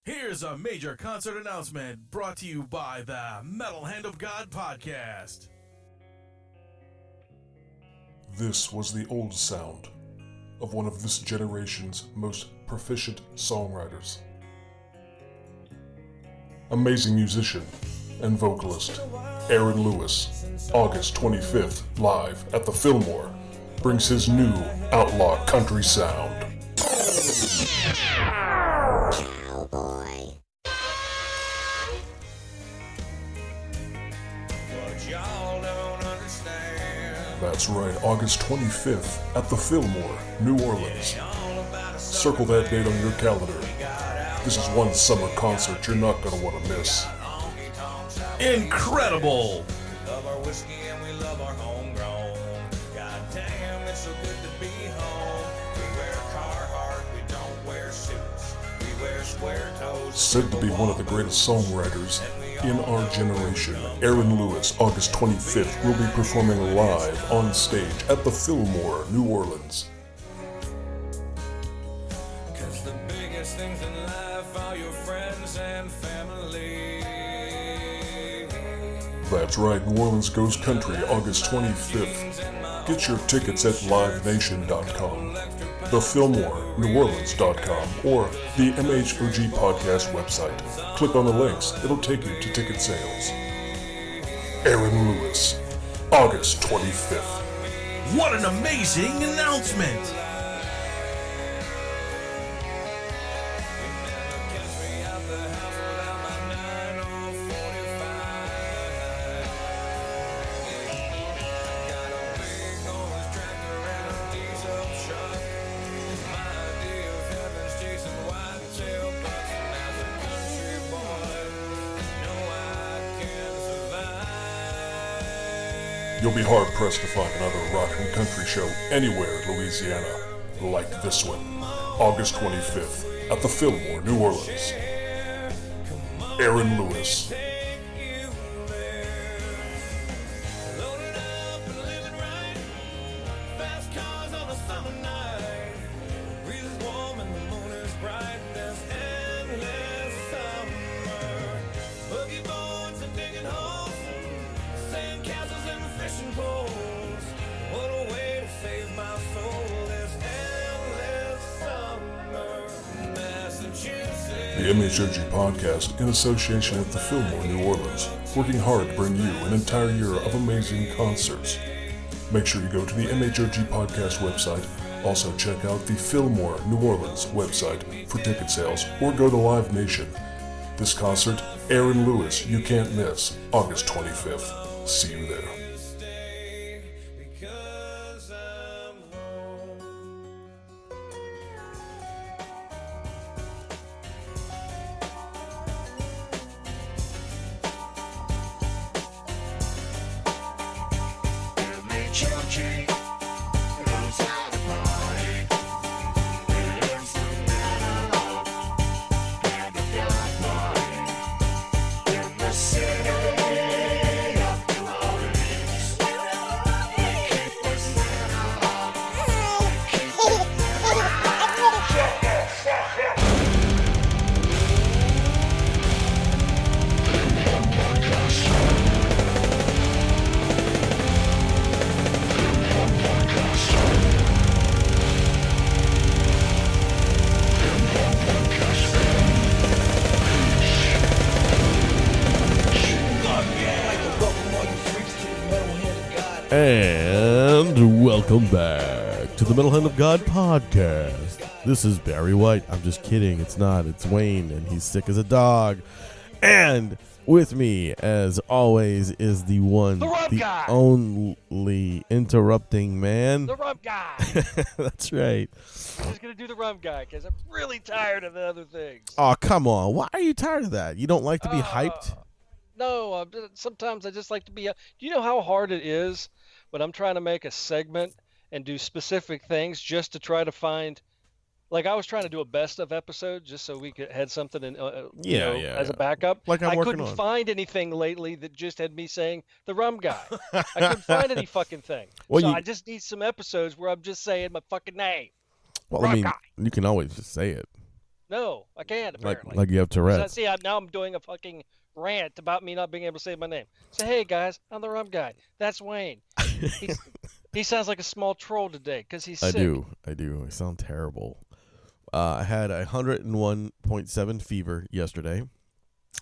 Here's a major concert announcement brought to you by the Metal Hand of God podcast. This was the old sound of one of this generation's most proficient songwriters. Amazing musician and vocalist Aaron Lewis, August 25th, live at the Fillmore, brings his new outlaw country sound. Cowboy. That's right, August 25th at the Fillmore, New Orleans. Circle that date on your calendar. This is one summer concert you're not going to want to miss. Incredible! We love our whiskey and we love our homegrown. God damn, it's so good to be home. We wear Carhartt, we don't wear suits. We wear square toes. Said to be one of the greatest songwriters in our generation, Aaron Lewis, August 25th, will be performing live on stage at the Fillmore, New Orleans. Cause the biggest things in life are your friends and family. That's right, New Orleans Goes Country, August 25th. Get your tickets at livenation.com, thefillmoreneworleans.com, or the MHOG podcast website. Click on the links, it'll take you to ticket sales. Aaron Lewis, August 25th. What an amazing announcement! You'll be hard-pressed to find another rock and country show anywhere in Louisiana like this one, August 25th, at the Fillmore, New Orleans. Aaron Lewis. The MHOG podcast, in association with the Fillmore, New Orleans, working hard to bring you an entire year of amazing concerts. Make sure you go to the MHOG podcast website. Also check out the Fillmore, New Orleans website for ticket sales, or go to Live Nation. This concert, Aaron Lewis, you can't miss, August 25th. See you there. And welcome back to the Metal Hand of God podcast. This is Barry White. I'm just kidding. It's not. It's Wayne, and he's sick as a dog. And with me, as always, is the one, the only interrupting man. The Rum Guy. That's right. I'm just going to do the Rum Guy because I'm really tired of the other things. Oh, come on. Why are you tired of that? You don't like to be hyped? No, sometimes I just like to be. Do you know how hard it is when I'm trying to make a segment and do specific things just to try to find, like I was trying to do a best of episode just so we had something in, as a backup. Like I couldn't find anything lately that just had me saying the Rum Guy. I couldn't find any fucking thing. Well, I just need some episodes where I'm just saying my fucking name. Well, Rum I mean, Guy. you can always just say it. No, I can't, apparently. Like you have Tourette's. See, now I'm doing a fucking rant about me not being able to say my name. Say, hey, guys, I'm the Rum Guy. That's Wayne. He sounds like a small troll today because he's sick. I do. I sound terrible. I had 101.7 fever yesterday,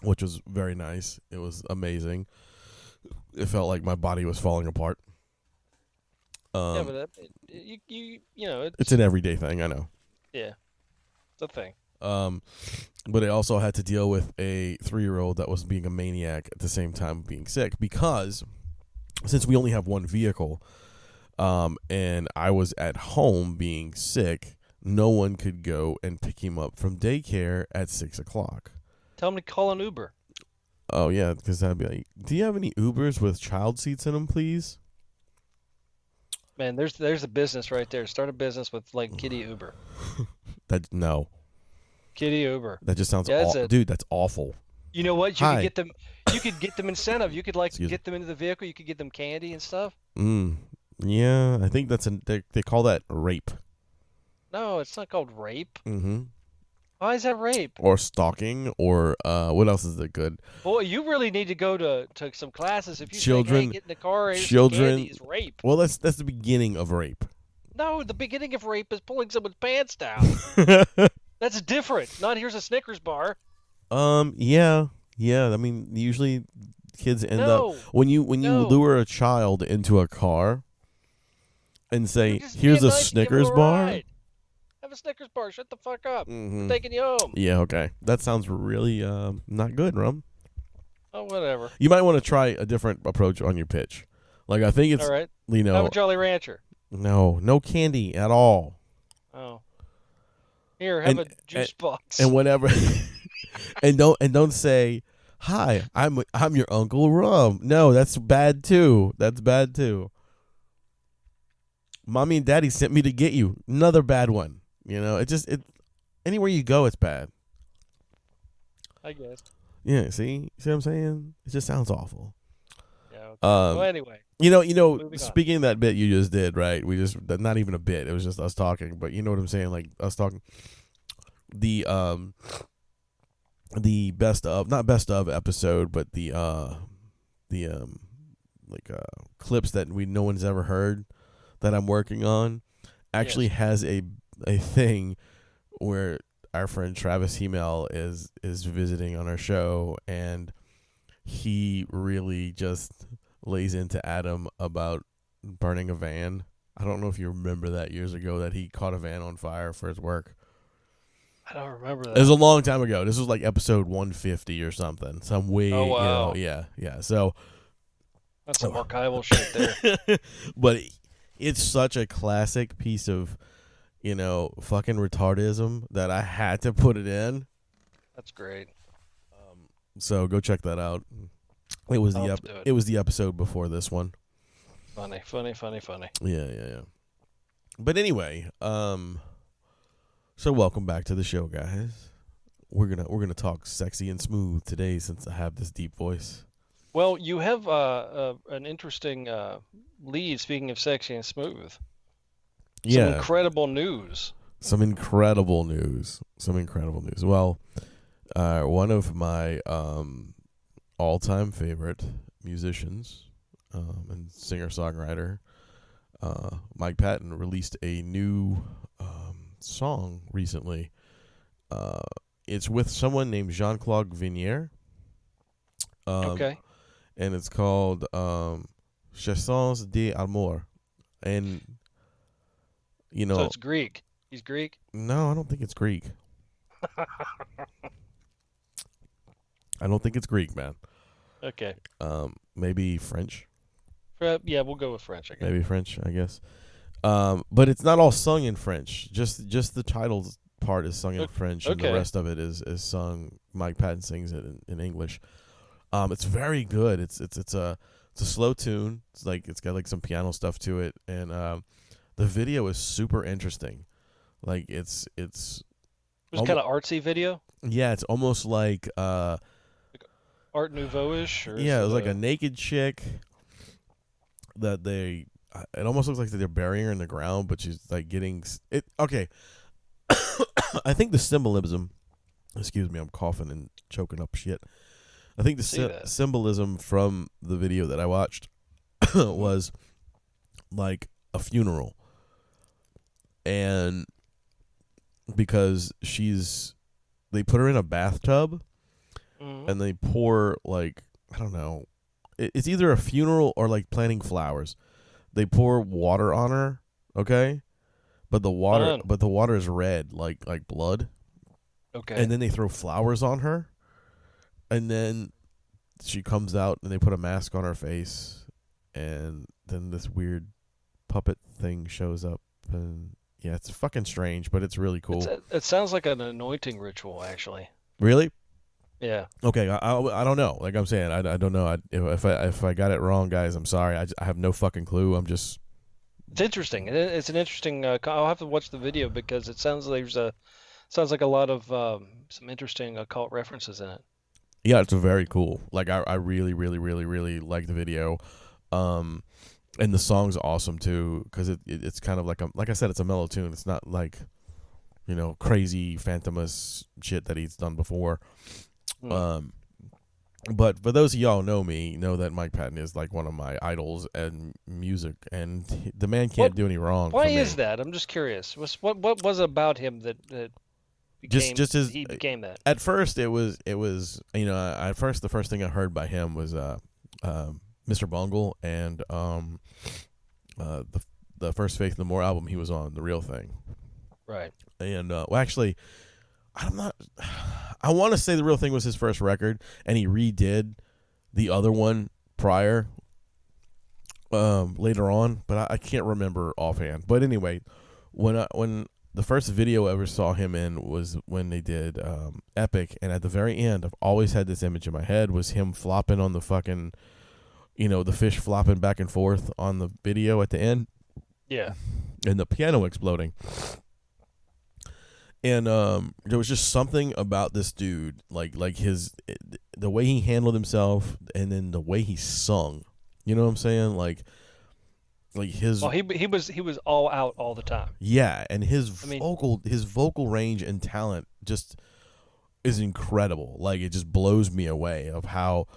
which was very nice. It was amazing. It felt like my body was falling apart. Yeah, but you know, it's an everyday thing. I know. Yeah, it's a thing. But I also had to deal with a 3-year-old that was being a maniac at the same time being sick because since we only have one vehicle, and I was at home being sick, no one could go and pick him up from daycare at 6:00. Tell him to call an Uber. Oh yeah, because I'd be like, do you have any Ubers with child seats in them, please? Man, there's a business right there. Start a business with like Kitty Uber. No. Kitty Uber. That just sounds awful. Dude, that's awful. You know what? You could get them incentive. You could Excuse get them into the vehicle. You could get them candy and stuff. Yeah, I think they call that rape. No, it's not called rape. Mm-hmm. Why is that rape? Or stalking, or what else is it good? Boy, you really need to go to some classes if you Children, think, hey, get in the car, children is rape. Well, that's the beginning of rape. No, the beginning of rape is pulling someone's pants down. That's different. Not here's a Snickers bar. Yeah. I mean, usually kids end up when you lure a child into a car and say, "Here's a Snickers bar." Ride. Have a Snickers bar. Shut the fuck up. I'm taking you home. Yeah, okay. That sounds really not good, Rum. Oh, whatever. You might want to try a different approach on your pitch. Like, I think it's, all right. You know, have a Jolly Rancher. No candy at all. Oh. Here, have a juice box. And whatever. and don't say, "Hi, I'm your Uncle Rum." No, that's bad too. Mommy and Daddy sent me to get you. Another bad one. You know, it anywhere you go, it's bad. I guess. Yeah, see what I'm saying? It just sounds awful. Yeah. Okay. Well, anyway. You know, speaking of that bit you just did, right? Not even a bit. It was just us talking, but you know what I'm saying? Like us talking. The best of, not best of episode, but the clips that no one's ever heard that I'm working on actually has a thing where our friend Travis Hemel is visiting on our show, and he really just lays into Adam about burning a van. I don't know if you remember that years ago that he caught a van on fire for his work. I don't remember that. It was a long time ago. This was like episode 150 or something. Some way. Oh, wow. Yeah. So that's some archival shit there. But it's such a classic piece of, fucking retardism that I had to put it in. That's great. So go check that out. It was the episode before this one. Funny. Yeah. But anyway, so welcome back to the show, guys. We're gonna talk sexy and smooth today since I have this deep voice. Well, you have an interesting lead. Speaking of sexy and smooth, some incredible news. Some incredible news. Well, one of my all-time favorite musicians and singer-songwriter, Mike Patton, released a new song recently. It's with someone named Jean-Claude Vignier. Okay. And it's called Chansons d'amour. And, So it's Greek. He's Greek? No, I don't think it's Greek. I don't think it's Greek, man. Okay. Maybe French. Yeah, we'll go with French, I guess. Maybe French, I guess. But it's not all sung in French. Just the title part is sung in French, and the rest of it is sung. Mike Patton sings it in English. It's very good. It's a slow tune. It's got like some piano stuff to it, and the video is super interesting. Like it's kind of artsy video. Yeah, it's almost like Art Nouveau-ish. Yeah, it was like a naked chick that they. It almost looks like they're burying her in the ground, but she's like getting it. Okay, I think the symbolism Excuse me, I'm coughing and choking up shit. I think the symbolism from the video that I watched was like a funeral. And because they put her in a bathtub and they pour like, I don't know, it's either a funeral or like planting flowers. They pour water on her, okay? But the water is red, like blood. Okay. And then they throw flowers on her. And then she comes out and they put a mask on her face. And then this weird puppet thing shows up. And yeah, it's fucking strange, but it's really cool. It sounds like an anointing ritual, actually. Really? Yeah. Okay, I don't know. Like I'm saying, I don't know. If I got it wrong, guys, I'm sorry. I have no fucking clue. I'm just... It's interesting. It's an interesting... I'll have to watch the video because it sounds like sounds like a lot of some interesting occult references in it. Yeah, it's very cool. Like I really, really, really, really like the video, and the song's awesome too because it's kind of like I said, it's a mellow tune. It's not like, you know, crazy Phantomus shit that he's done before. But for those of y'all know me, know that Mike Patton is like one of my idols and music, and the man can't do any wrong. Why is that? I'm just curious. What was it about him that became, he became that? At first, it was you know, at first the first thing I heard by him was Mr. Bungle and the first Faith No More album he was on, The Real Thing. Right. And well, actually, I want to say The Real Thing was his first record, and he redid the other one prior, later on, but I can't remember offhand. But anyway, when the first video I ever saw him in was when they did Epic, and at the very end, I've always had this image in my head, was him flopping on the fucking, you know, the fish flopping back and forth on the video at the end. Yeah. And the piano exploding. And there was just something about this dude, like the way he handled himself, and then the way he sung. You know what I'm saying? Like his. Well, he was all out all the time. Yeah, and his vocal range and talent just is incredible. Like it just blows me away of how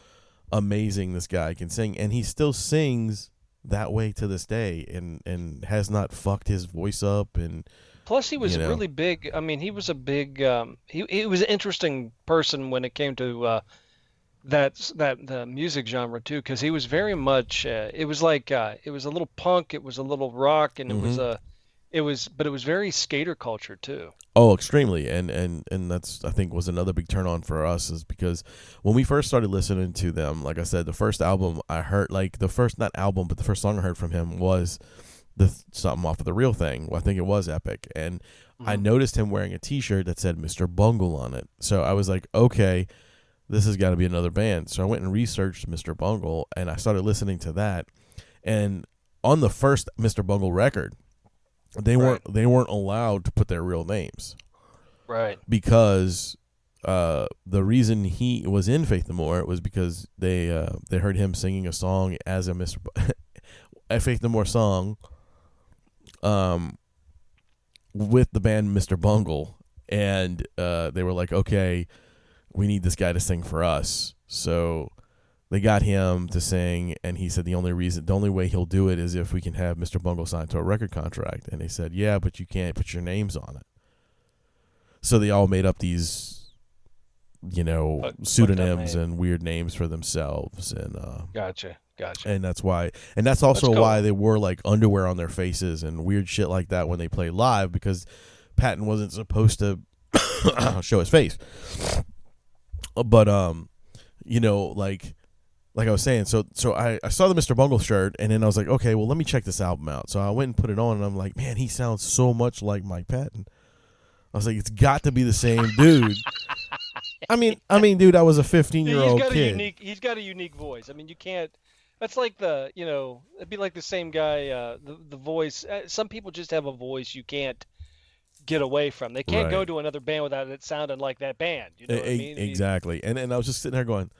amazing this guy can sing, and he still sings that way to this day, and has not fucked his voice up. And plus, he was really big. I mean, he was a big. He was an interesting person when it came to the music genre too, because he was very much. It was like it was a little punk, it was a little rock, and it was very skater culture too. Oh, extremely, and that's, I think, was another big turn on for us, is because when we first started listening to them, like I said, the first album I heard, like the first, not album, but the first song I heard from him was something off of The Real Thing. Well, I think it was Epic, and I noticed him wearing a T-shirt that said Mr. Bungle on it. So I was like, okay, this has got to be another band. So I went and researched Mr. Bungle, and I started listening to that. And on the first Mr. Bungle record, they weren't allowed to put their real names, right? Because the reason he was in Faith No More was because they heard him singing a song as a Faith No More song, with the band Mr. Bungle, and they were like, okay, we need this guy to sing for us. So they got him to sing, and he said the only way he'll do it is if we can have Mr. Bungle signed to a record contract. And they said, yeah, but you can't put your names on it. So they all made up these, pseudonyms and weird names for themselves. And Gotcha. And that's why, and that's also why they wore like underwear on their faces and weird shit like that when they play live, because Patton wasn't supposed to show his face. But like I was saying, so I saw the Mr. Bungle shirt, and then I was like, okay, well, let me check this album out. So I went and put it on, and I'm like, man, he sounds so much like Mike Patton. I was like, it's got to be the same dude. I mean, dude, I was a 15-year-old kid. He's got a unique voice. I mean, you can't. That's like it'd be like the same guy. The voice. Some people just have a voice you can't get away from. They can't go to another band without it sounding like that band. You know what I mean? Exactly. And I was just sitting there going,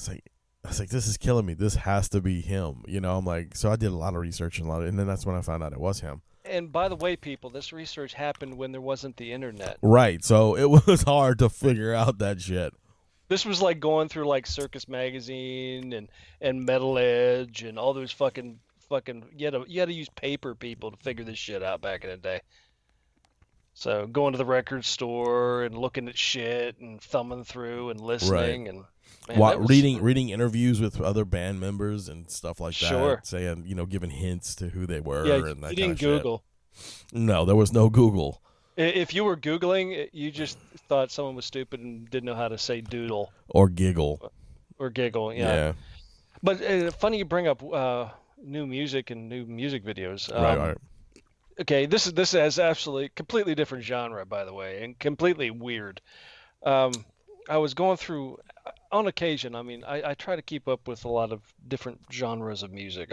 I was like, this is killing me. This has to be him. I'm like, so I did a lot of research and then that's when I found out it was him. And by the way, people, this research happened when there wasn't the internet. Right, so it was hard to figure out that shit. This was like going through like Circus Magazine and Metal Edge and all those fucking you had to use paper, people, to figure this shit out back in the day. So going to the record store and looking at shit and thumbing through and listening and man, reading interviews with other band members and stuff like that. Sure. Saying, giving hints to who they were and that you kind didn't of Google. shit. No, there was no Google. If you were Googling, you just thought someone was stupid and didn't know how to say doodle. Or giggle. Or giggle, yeah. But funny you bring up new music and new music videos. Right. Okay, this is absolutely completely different genre, by the way, and completely weird. I was going through, on occasion, I try to keep up with a lot of different genres of music.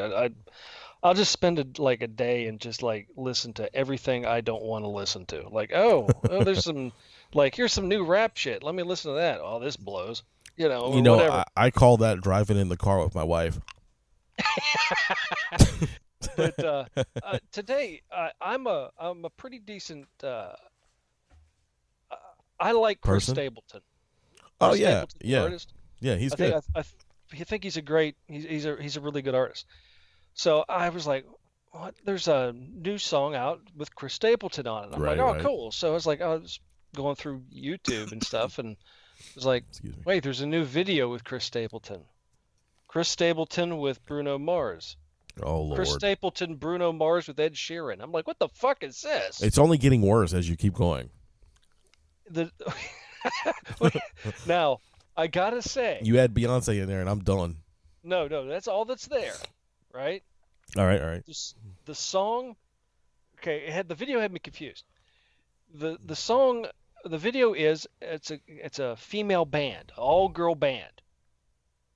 I'll just spend a day and just like listen to everything I don't want to listen to. Like, there's some, like, here's some new rap shit. Let me listen to that. Oh, this blows. Whatever. I call that driving in the car with my wife. But today I'm a pretty decent. I like Chris Stapleton. Oh Chris yeah, Stapleton's yeah, artist. yeah. He's good. I think he's a great. He's a really good artist. So I was like, what? There's a new song out with Chris Stapleton on it. I'm like, oh, cool. So I was like, I was going through YouTube and stuff, and I was like, wait, there's a new video with Chris Stapleton. Chris Stapleton with Bruno Mars. Oh, Lord. Chris Stapleton, Bruno Mars with Ed Sheeran. I'm like, what the fuck is this? It's only getting worse as you keep going. Now, I gotta say, you add Beyonce in there, and I'm done. No, that's all that's there, right? All right. The song, okay, the video had me confused. The song, the video is it's a female band, all girl band,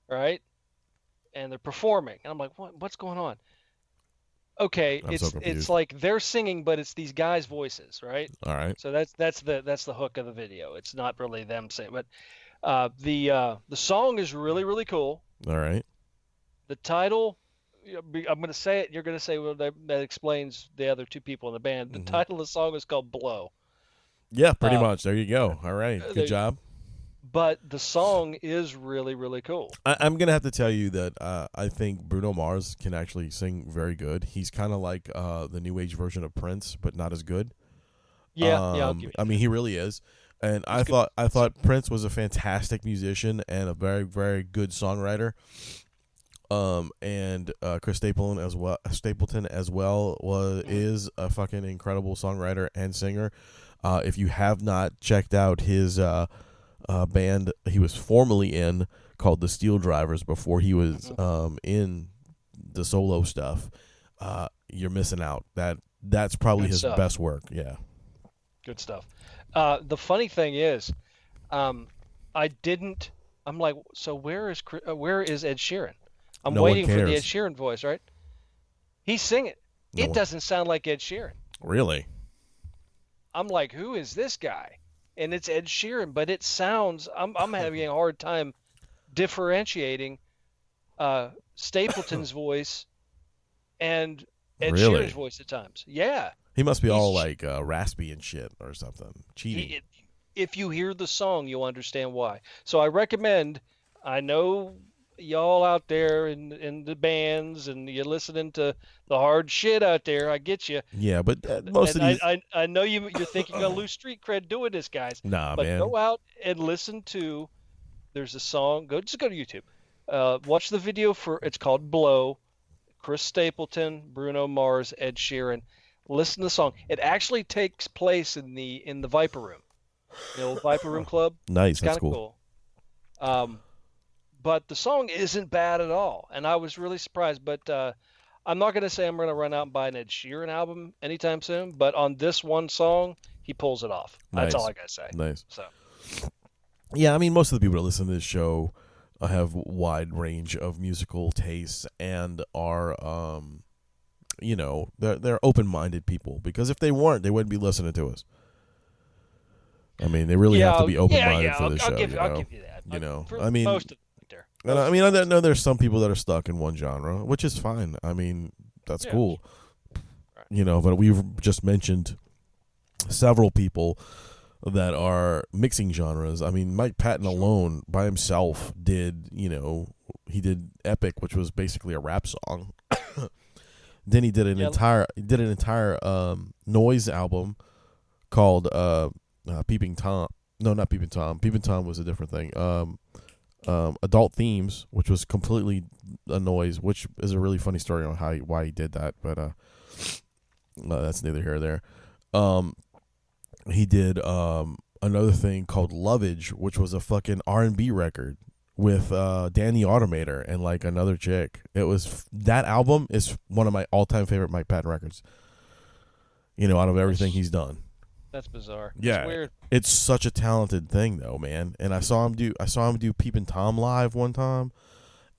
right? And they're performing, and I'm like, what's going on? Okay, it's like they're singing, but it's these guys' voices, right? All right. So that's the hook of the video. It's not really them saying, but the song is really, really cool. All right. The title, I'm going to say it, and you're going to say, well, that explains the other two people in the band. The title of the song is called Blow. Yeah, pretty much. There you go. All right. Good job. But the song is really, really cool. I'm going to have to tell you that I think Bruno Mars can actually sing very good. He's kind of like the new age version of Prince, but not as good. Yeah, I'll give you that. He really is. And I thought Prince was a fantastic musician and a very, very good songwriter. And Chris Stapleton as well is a fucking incredible songwriter and singer. If you have not checked out his band he was formerly in called the Steel Drivers before he was in the solo stuff, you're missing out. That's probably his best work. Yeah, good stuff. The funny thing is, I'm like, so where is Ed Sheeran? I'm waiting for the Ed Sheeran voice, right? He's singing. It doesn't sound like Ed Sheeran. Really? I'm like, who is this guy? And it's Ed Sheeran, but it sounds. I'm having a hard time differentiating Stapleton's voice and Ed Sheeran's voice at times. Yeah. He must be all like raspy and shit or something. Cheating. If you hear the song, you'll understand why. So I recommend. I know y'all out there in the bands and you're listening to the hard shit out there. I get you. Yeah, but most of these. I know you're thinking you're gonna lose street cred doing this, guys. Nah, but man. Go out and listen to. There's a song. Just go to YouTube. Watch the video it's called Blow. Chris Stapleton, Bruno Mars, Ed Sheeran. Listen to the song. It actually takes place in the Viper Room, the old Viper Room Club. Nice, it's that's cool. But the song isn't bad at all, and I was really surprised. But I'm not going to say I'm going to run out and buy an Ed Sheeran album anytime soon. But on this one song, he pulls it off. That's all I got to say. Nice. So, yeah, most of the people that listen to this show have a wide range of musical tastes and are, they're open-minded people. Because if they weren't, they wouldn't be listening to us. They really have to be open-minded for this show. I'll give you that. Most of I know there's some people that are stuck in one genre, which is fine. That's cool. Right. but we've just mentioned several people that are mixing genres. I mean, Mike Patton alone by himself did, he did Epic, which was basically a rap song. Then he did an entire noise album called Peeping Tom. No, not Peeping Tom. Peeping Tom was a different thing. Adult Themes, which was completely a noise, which is a really funny story on why he did that, but that's neither here or there. He did another thing called Lovage, which was a fucking R&B record with Danny Automator and like another chick. That album is one of my all-time favorite Mike Patton records. Out of everything he's done. That's bizarre. Yeah, it's weird. It's such a talented thing, though, man. And I saw him do Peepin' Tom live one time,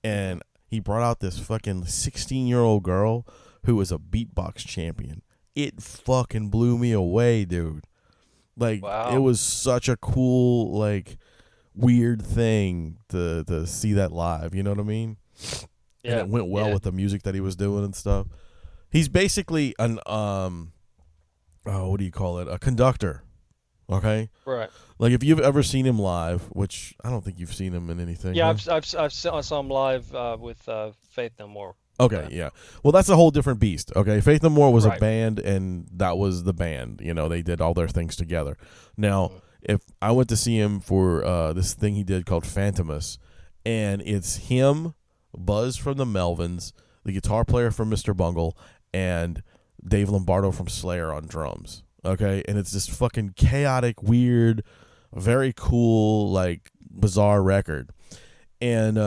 and he brought out this fucking 16-year-old girl who was a beatbox champion. It fucking blew me away, dude. Like, wow. It was such a cool, like, weird thing to see that live. You know what I mean? Yeah. And it went well with the music that he was doing and stuff. He's basically an what do you call it? A conductor. Okay. Right. Like if you've ever seen him live, which I don't think you've seen him in anything. Yeah, huh? I saw him live with Faith No More. Okay, yeah. Well, that's a whole different beast. Okay, Faith No More was Right. a band, and that was the band. They did all their things together. Now, if I went to see him for this thing he did called Phantomus, and it's him, Buzz from the Melvins, the guitar player from Mr. Bungle, and Dave Lombardo from Slayer on drums. Okay, and it's this fucking chaotic, weird, very cool, like bizarre record. And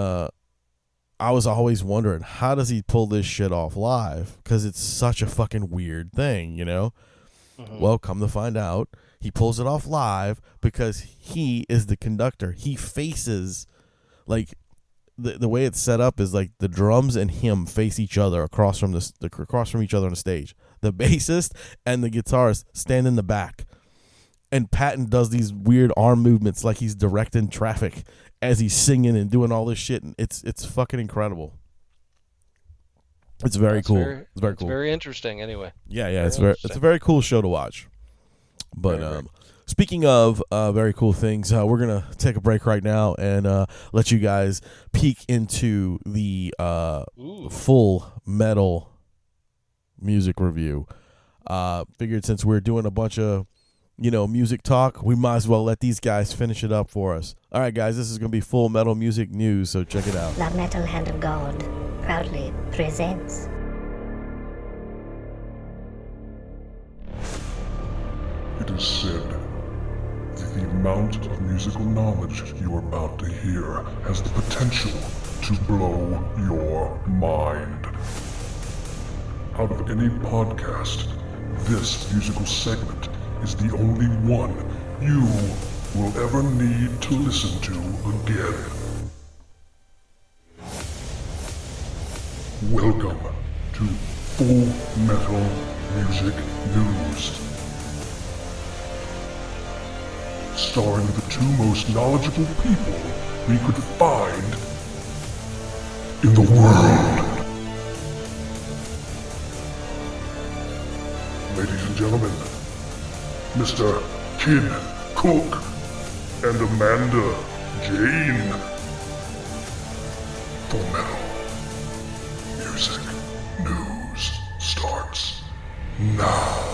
I was always wondering, how does he pull this shit off live? Because it's such a fucking weird thing, Mm-hmm. Well, come to find out, he pulls it off live because he is the conductor. He faces, like, the way it's set up is like the drums and him face each other across from each other on the stage. The bassist and the guitarist stand in the back, and Patton does these weird arm movements like he's directing traffic as he's singing and doing all this shit, and it's fucking incredible. It's very cool. It's very cool. Very interesting. Anyway. Yeah, it's a very cool show to watch. But speaking of very cool things, we're gonna take a break right now and let you guys peek into the full metal music review. Figured since we're doing a bunch of music talk, we might as well let these guys finish it up for us. All right, guys, this is gonna be Full Metal Music News, so check it out. The Metal Hand of God proudly presents. It is said that the amount of musical knowledge you are about to hear has the potential to blow your mind. Out of any podcast, this musical segment is the only one you will ever need to listen to again. Welcome to Full Metal Music News. Starring the two most knowledgeable people we could find in the world. Ladies and gentlemen, Mr. Kid Cook and Amanda Jane. Full Metal Music News starts now.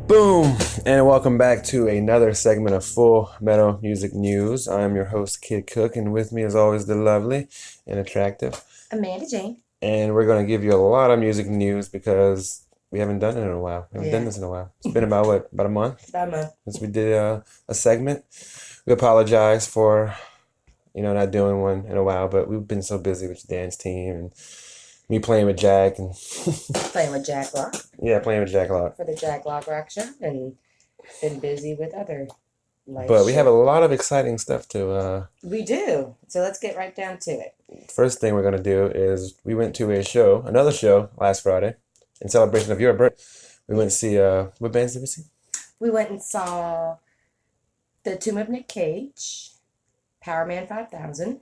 Boom! And welcome back to another segment of Full Metal Music News. I'm your host, Kid Cook, and with me as always the lovely and attractive Amanda Jane. And we're going to give you a lot of music news because we haven't done it in a while. We haven't done this in a while. It's been about, what, about a month? About a month. Since we did a segment. We apologize for, not doing one in a while, but we've been so busy with the dance team and me playing with Jack and Playing with Jack Lock yeah, playing with Jack Lock. for the Jack Lock Rock Show, and been busy with other life But we have a shit. lot of exciting stuff to We do. So let's get right down to it. first thing we're going to do is we went to another show last Friday in celebration of your birthday. We went to see, what bands did we see? We went and saw The Tomb of Nick Cage, Power Man 5000,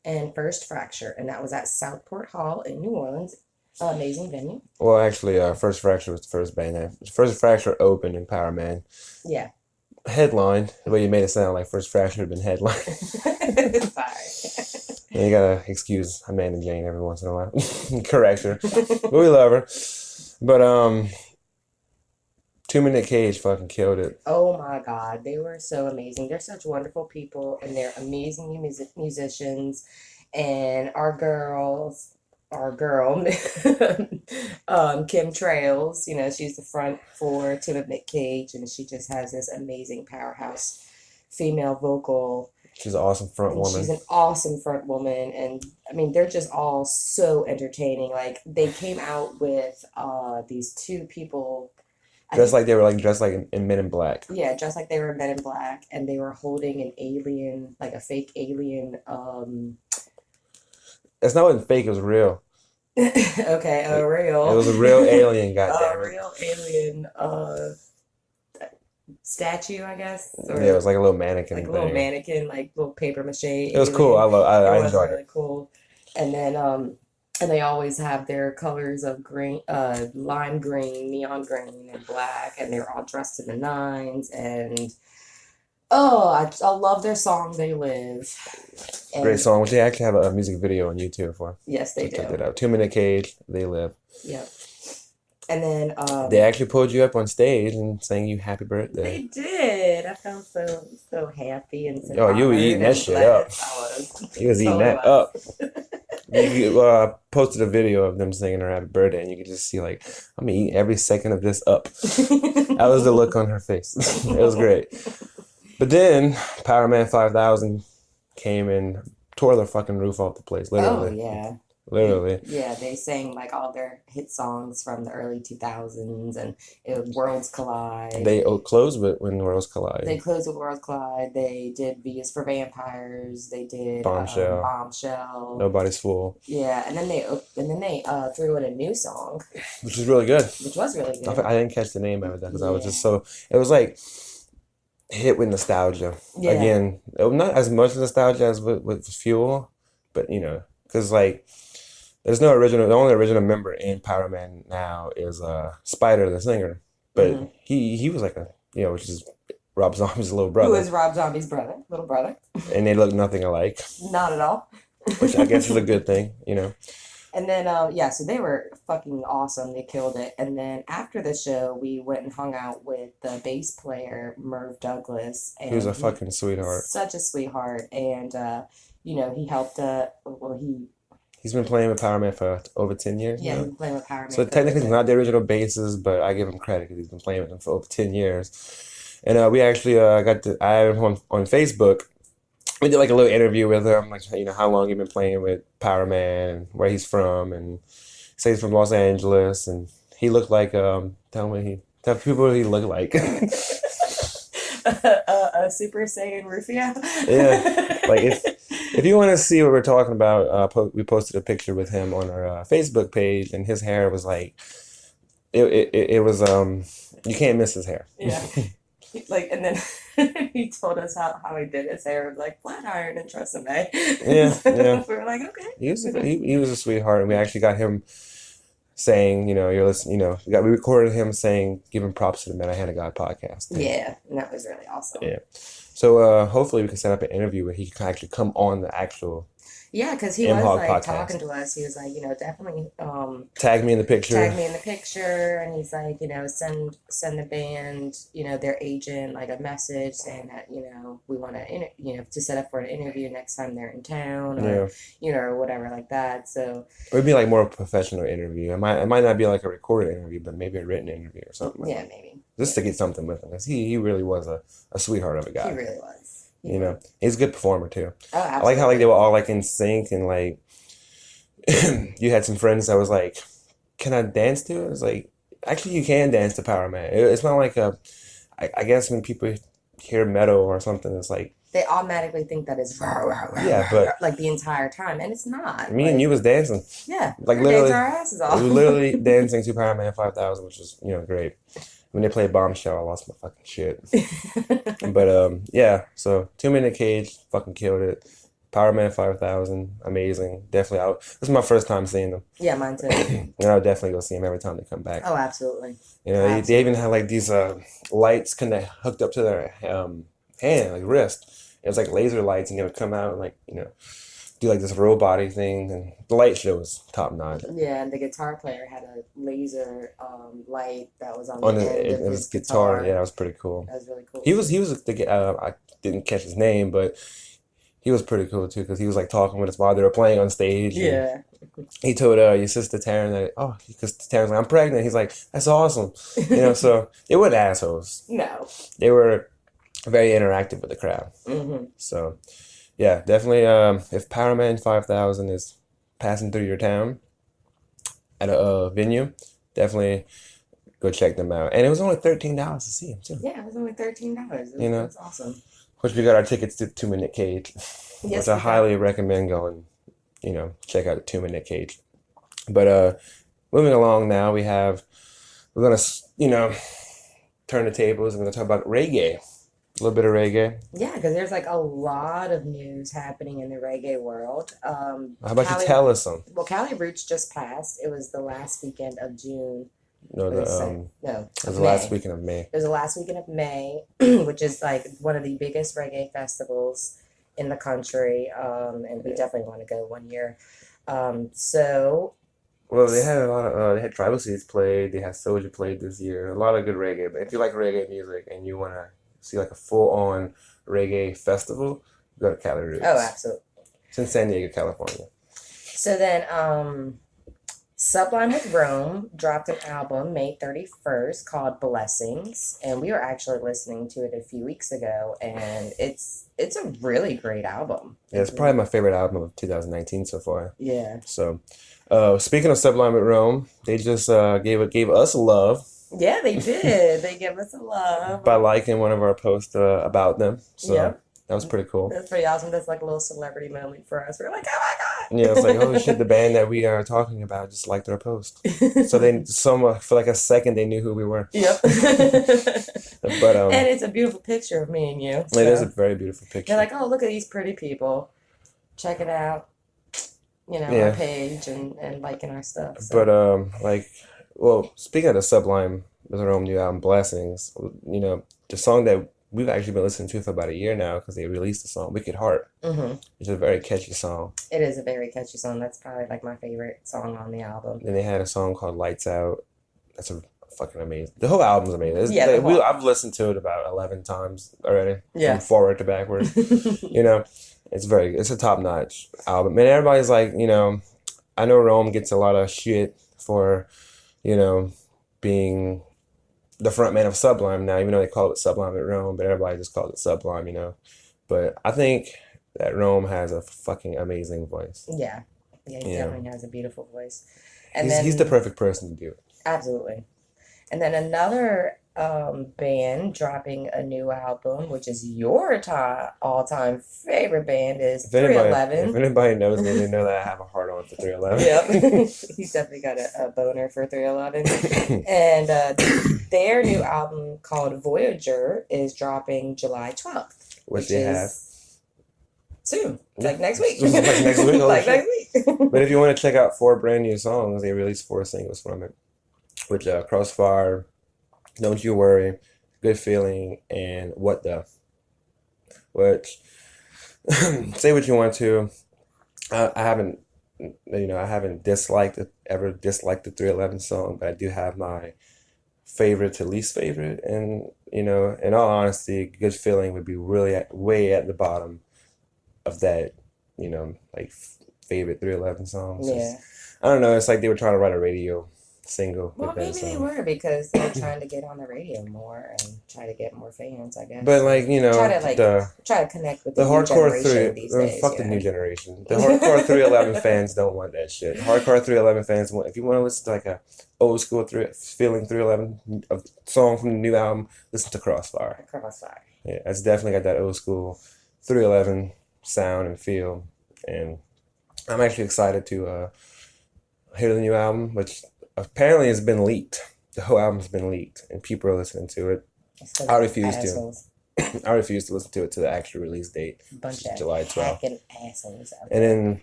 and First Fracture, and that was at Southport Hall in New Orleans. Amazing venue. Well, actually, First Fracture was the first band name. First Fracture opened in Power Man. Yeah. Headline, the way you made it sound like First Fracture had been headline. Sorry. And you gotta excuse Amanda Jane every once in a while. Correct her. But we love her. But 2 Minute Cage fucking killed it. Oh my God, they were so amazing. They're such wonderful people, and they're amazing musicians. And our girl, Kim Trails, she's the front for 2 Minute Cage, and she just has this amazing powerhouse female vocal. She's an awesome front woman. She's an awesome front woman, and I mean, they're just all so entertaining. Like, they came out with these two people. Dressed like in Men in Black. Yeah, dressed like they were Men in Black, and they were holding an alien, like a fake alien. It's not even fake, it was real. Okay, real. It was a real alien, goddamn. A real alien statue, I guess. Or, yeah, it was like a little mannequin. Like a little mannequin, like little paper mache. It was cool. I enjoyed it. Really cool. And then and they always have their colors of green, lime green, neon green, and black, and they're all dressed in the nines. And I love their song "They Live." And great song, which they actually have a music video on YouTube for. Yes, they do. Check that out. 2 Minute Cage, They Live. Yep. And then they actually pulled you up on stage and sang you happy birthday. They did. I felt so happy and so. Oh, you were eating that shit up. You was eating that up. You posted a video of them singing her happy birthday, and you could just see, like, I'm eating every second of this up. That was the look on her face. It was great. But then Power Man 5000 came and tore the fucking roof off the place, literally. Oh, yeah. Literally. Yeah, they sang like all their hit songs from the early 2000s, and Worlds Collide. They closed when Worlds Collide. They closed with Worlds Collide. They did V is for Vampires. They did Bombshell. Nobody's Fool. Yeah, and then they threw in a new song, which was really good. Which was really good. I didn't catch the name of it because I was just so. It was like hit with nostalgia. Yeah. Again, not as much nostalgia as with Fuel, but because like. There's no original. The only original member in Power Man now is Spider, the singer. But he was like which is Rob Zombie's little brother. Who is Rob Zombie's little brother. And they look nothing alike. Not at all. Which I guess is a good thing, And then, so they were fucking awesome. They killed it. And then after the show, we went and hung out with the bass player, Merv Douglas. And he was a fucking sweetheart. Such a sweetheart. And, he helped, He's been playing with Power Man for over 10 years Yeah, now. he's been playing with Power Man. So technically he's not the original bassist, but I give him credit because he's been playing with them for over 10 years. And we actually I had him on Facebook. We did like a little interview with him, like, how long you've been playing with Power Man, and where he's from, and he says he's from Los Angeles, and he looked like, tell people what he looked like. A Super Saiyan Rufio? Yeah, like if you want to see what we're talking about, we posted a picture with him on our Facebook page, and his hair was like, it was you can't miss his hair. Yeah, like, and then he told us how he did his hair. It was like flat iron and Tresemme. Yeah. We were like, okay. He was a sweetheart, and we actually got him saying, you're listening, we recorded him saying, giving props to the Men I Hand of God podcast. Yeah, and that was really awesome. Yeah. So hopefully we can set up an interview where he can actually come on the actual Yeah, because he MHOG was like podcast. talking to us. He was like, definitely tag me in the picture. And he's like, send the band, their agent like a message saying that, we want to, to set up for an interview next time they're in town, or or whatever like that. So it would be like more a professional interview. It might not be like a recorded interview, but maybe a written interview or something. Yeah, maybe. Just to get something with him, because he really was a sweetheart of a guy. He really was. He's a good performer too. Oh, absolutely. I like how they were all like in sync, and like you had some friends that was like, "Can I dance to it?" It's like, actually, you can dance to Power Man. It's not like I guess when people hear metal or something, it's like they automatically think that it's Yeah, but like the entire time, and it's not. me and you was dancing. Yeah, Like we literally, danced our asses off. we were literally dancing to Power Man 5000, which was great. When they played Bombshell, I lost my fucking shit. But yeah. So 2 Minute Cage, fucking killed it. Power Man 5000, amazing. Definitely out. This is my first time seeing them. Yeah, mine too. And I'll definitely go see them every time they come back. Oh, absolutely. They even have like these lights hooked up to their hand, like wrist. It was like laser lights, and they would come out and like do like this robot-y thing, and the light show was top notch. Yeah, and the guitar player had a laser light that was on On the end of his guitar. Yeah, that was pretty cool. That was really cool. He was I didn't catch his name, but he was pretty cool too, because he was like talking with us while they were playing on stage. Yeah. He told your sister Taryn that, because Taryn's like, I'm pregnant. He's like, that's awesome. So they weren't assholes. No. They were very interactive with the crowd. Mm-hmm. So yeah, definitely. If Power Man 5000 is passing through your town at a venue, definitely go check them out. And it was only $13 to see them too. Yeah, it was only $13. That's awesome. Which we got our tickets to 2 Minute Cage, Yes, which I highly recommend going. Check out the 2 Minute Cage. But moving along now, we're gonna turn the tables. We're gonna talk about reggae. A little bit of reggae. Yeah, because there's like a lot of news happening in the reggae world. How about you tell us some? Well, Cali Roots just passed. It was the last weekend of June. No, It was the last weekend of May. It was the last weekend of May, which is like one of the biggest reggae festivals in the country, and we definitely want to go one year. Well, they had a lot of they had Tribal Seeds played. They had Soulja played this year. A lot of good reggae. But if you like reggae music and you want to see like a full-on reggae festival, go to Cali Roots. Oh, absolutely. It's in San Diego, California. So then, Sublime with Rome dropped an album May 31st called Blessings, and we were actually listening to it a few weeks ago, and it's a really great album. Yeah, it's probably my favorite album of 2019 so far. Yeah. So, speaking of Sublime with Rome, they just gave us love. Yeah, they did. They gave us a love by liking one of our posts about them. So yep. That was pretty cool. That's pretty awesome. That's like a little celebrity moment for us. We're like, oh my God. Yeah, it's like, holy shit, the band that we are talking about just liked our post. So for like a second, they knew who we were. Yep. But and it's a beautiful picture of me and you. So. It is a very beautiful picture. They're like, oh, look at these pretty people. Check it out. Our page and liking our stuff. So. But speaking of the Sublime with Rome new album Blessings, the song that we've actually been listening to for about a year now because they released the song Wicked Heart. Mm-hmm. It's a very catchy song. It is a very catchy song. That's probably like my favorite song on the album. And they had a song called Lights Out. That's a fucking amazing. The whole album's amazing. I've listened to it about 11 times already. Yeah. From forward to backward. It's a top-notch album. And everybody's like, I know Rome gets a lot of shit for, being the front man of Sublime now, even though they call it Sublime at Rome, but everybody just calls it Sublime, But I think that Rome has a fucking amazing voice. Yeah. Yeah, he definitely has a beautiful voice. And he's the perfect person to do it. Absolutely. And then another band dropping a new album, which is your all-time favorite band, is 311. If anybody knows me, they know that I have a hard on for 311. Yep. He's definitely got a boner for 311. And their new album called Voyager is dropping July 12th. Which they have. Soon. Like next week. Like next week. Next week. But if you want to check out 4 brand new songs, they released 4 singles from it. Which Crossfire, Don't You Worry, Good Feeling, and What The. Which, say what you want to, I haven't disliked the 311 song, but I do have my favorite to least favorite, and in all honesty, Good Feeling would be really way at the bottom of that, favorite 311 songs. Yeah. I don't know. It's like they were trying to write a radio single. Well, maybe they were because they're trying to get on the radio more and try to get more fans, I guess. But try to connect with the new hardcore generation these days. Fuck the new generation. The hardcore 311 fans don't want that shit. Hardcore 311 fans want. If you want to listen to like a old school feeling 311 song from the new album, listen to Crossfire. Crossfire. Yeah, that's definitely got that old school 311 sound and feel, and I'm actually excited to hear the new album, which apparently has been leaked. The whole album's been leaked, and people are listening to it. I refuse to. I refuse to listen to it to the actual release date, Bunch of July 12th. hacking assholes out And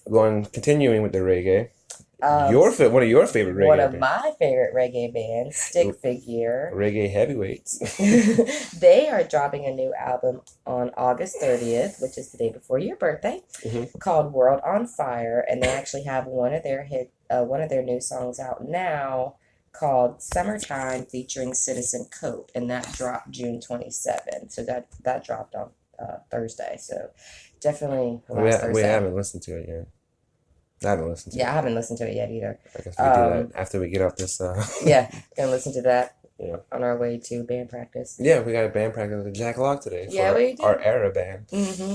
then continuing with the reggae. One of your favorite reggae One of bands. my favorite reggae bands, Stick Figure. Reggae heavyweights. They are dropping a new album on August 30th, which is the day before your birthday, called World on Fire, and they actually have one of their new songs out now called Summertime featuring Citizen Cope, and that dropped June 27th. So that dropped on Thursday. So definitely Thursday. We haven't listened to it yet. I haven't listened to it. Yeah, I haven't listened to it yet either. I guess we do that after we get off this. Yeah, gonna listen to that on our way to band practice. Yeah, we got a band practice with Jack Locke today. Yeah, we do. Our era band.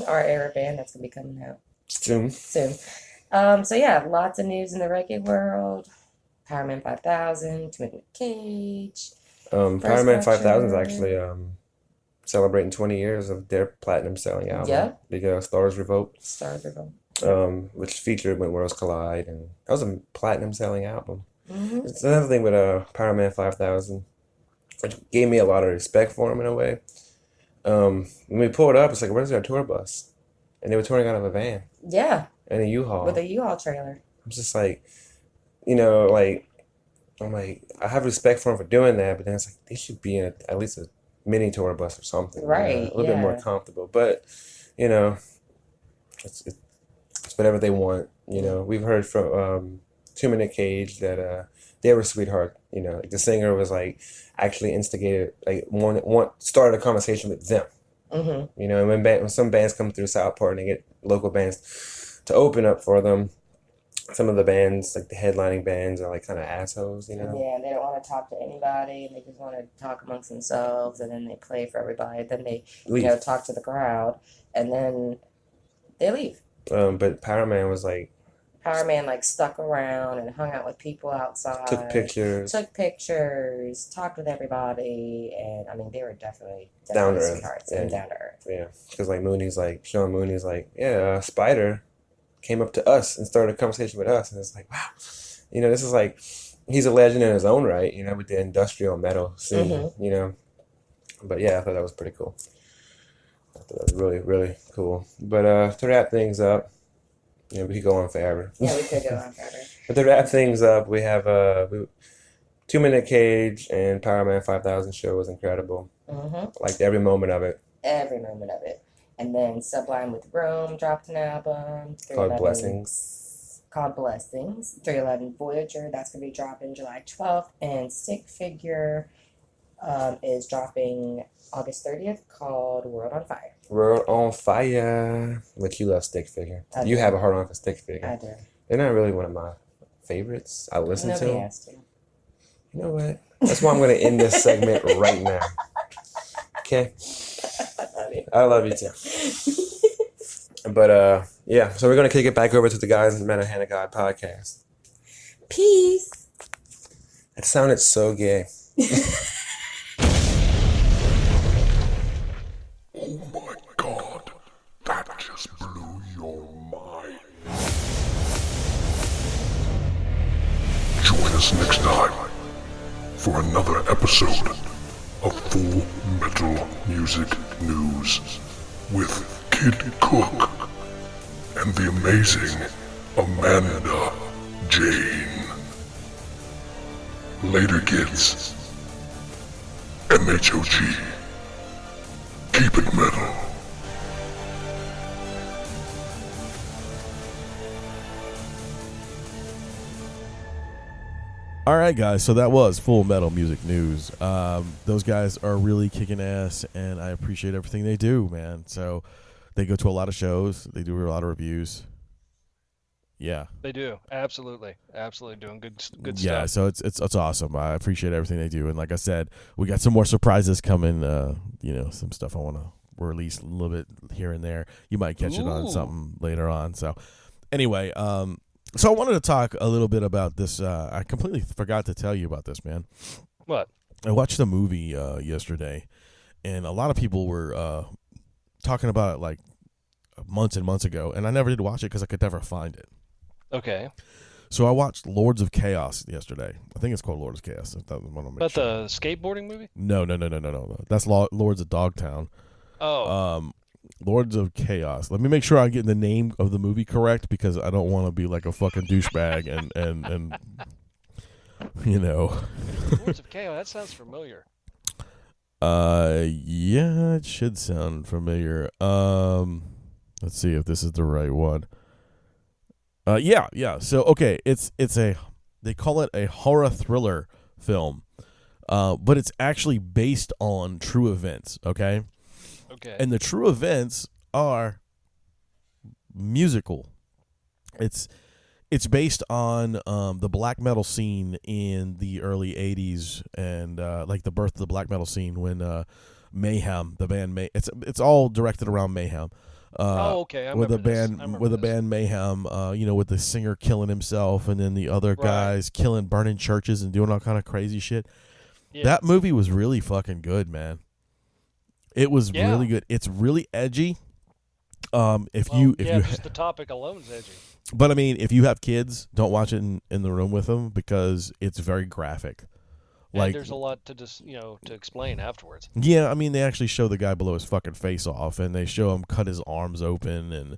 Our era band, that's gonna be coming out soon. So yeah, lots of news in the reggae world. Power Man 5000, Two Minute Cage. Power Man 5000 is actually celebrating 20 years of their platinum selling album. Yeah. Because Stars Revolt. Stars Revolt. Which featured When Worlds Collide, and that was a platinum selling album. Mm-hmm. It's another thing with Power Man 5000, which gave me a lot of respect for him in a way. When we pulled up, it's like, where's our tour bus? And they were touring out of a van. Yeah. And a U-Haul. With a U-Haul trailer. I'm just like, I have respect for him for doing that, but then it's like, they should be in at least a mini tour bus or something. Right. A little bit more comfortable. But, it's whatever they want. We've heard from 2 Minute Cage that they were sweetheart. The singer was actually instigated, started a conversation with them. Mm-hmm. And when some bands come through Southport and they get local bands to open up for them, some of the bands, the headlining bands, are kind of assholes. Yeah, they don't want to talk to anybody, and they just want to talk amongst themselves, and then they play for everybody. Then they talk to the crowd, and then they leave. But Power Man was Power Man stuck around and hung out with people outside. Took pictures, talked with everybody, and they were definitely down to earth. Sweethearts and down to earth. Yeah, because Sean Mooney's Spider came up to us and started a conversation with us, and it's wow, this is he's a legend in his own right, with the industrial metal scene, Mm-hmm. But yeah, I thought that was pretty cool. I thought that was really, really cool. But to wrap things up, we could go on forever. Yeah, we could go on forever. But to wrap things up, we have 2 Minute Cage and Power Man 5000 show was incredible. Mm-hmm. Liked every moment of it. Every moment of it. And then Sublime with Rome dropped an album. Called Blessings. 311 Voyager, that's going to be dropping July 12th. And Stick Figure is dropping August 30th, called World on Fire. World on Fire. But you love Stick Figure. You have a hard on for Stick Figure. I do. They're not really one of my favorites. I listen to them. Nobody has to. You know what? That's why I'm going to end this segment right now. Okay? I love you too. But yeah, so we're gonna kick it back over to the guys in the Metal Hand of God podcast. Peace. That sounded so gay. Oh my God, that just blew your mind. Join us next time for another episode of Full Metal Music News with Kid Cook and the amazing Amanda Jane. Later, kids. MHOG. Keep it metal. All right, guys, so that was Full Metal Music News. Those guys are really kicking ass, and I appreciate everything they do, man. So they go to a lot of shows. They do a lot of reviews. Yeah. They do. Absolutely doing good stuff. Yeah, so it's awesome. I appreciate everything they do. And like I said, we got some more surprises coming. Some stuff I want to release a little bit here and there. You might catch it on something later on. So anyway, so I wanted to talk a little bit about this. I completely forgot to tell you about this, man. What? I watched the movie yesterday, and a lot of people were talking about it like months and months ago, and I never did watch it because I could never find it. Okay. So I watched Lords of Chaos yesterday. I think it's called Lords of Chaos. If that want to make But sure. the skateboarding movie? No. That's Lords of Dogtown. Oh. Lords of Chaos. Let me make sure I'm getting the name of the movie correct because I don't want to be like a fucking douchebag and you know. Lords of Chaos. That sounds familiar. Yeah, it should sound familiar. Let's see if this is the right one. Yeah. So okay, they call it a horror thriller film, but it's actually based on true events. Okay. Okay. And the true events are musical. It's based on the black metal scene in the early '80s and like the birth of the black metal scene when Mayhem, the band it's all directed around Mayhem. Okay. With the band Mayhem, with the singer killing himself and then the other guys burning churches and doing all kind of crazy shit. Yeah. That movie was really fucking good, man. It was really good. It's really edgy. Just the topic alone is edgy. But I mean, if you have kids, don't watch it in the room with them because it's very graphic. And there's a lot to just to explain afterwards. Yeah, I mean, they actually show the guy blow his fucking face off, and they show him cut his arms open, and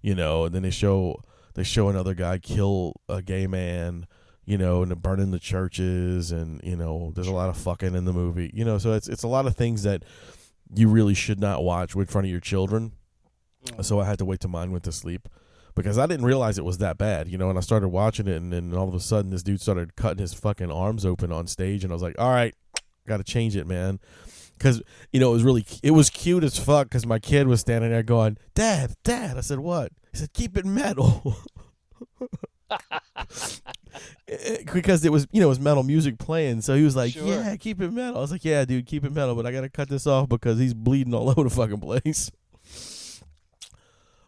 and then they show another guy kill a gay man, and burning the churches, and there's a lot of fucking in the movie, so it's a lot of things that you really should not watch in front of your children. So I had to wait till mine went to sleep. Because I didn't realize it was that bad, and I started watching it, and then all of a sudden this dude started cutting his fucking arms open on stage, and I was like, all right, got to change it, man. Because, it was cute as fuck because my kid was standing there going, Dad. I said, what? He said, keep it metal. Because it was, it was metal music playing, so he was like, yeah, keep it metal. I was like, yeah, dude, keep it metal, but I got to cut this off because he's bleeding all over the fucking place.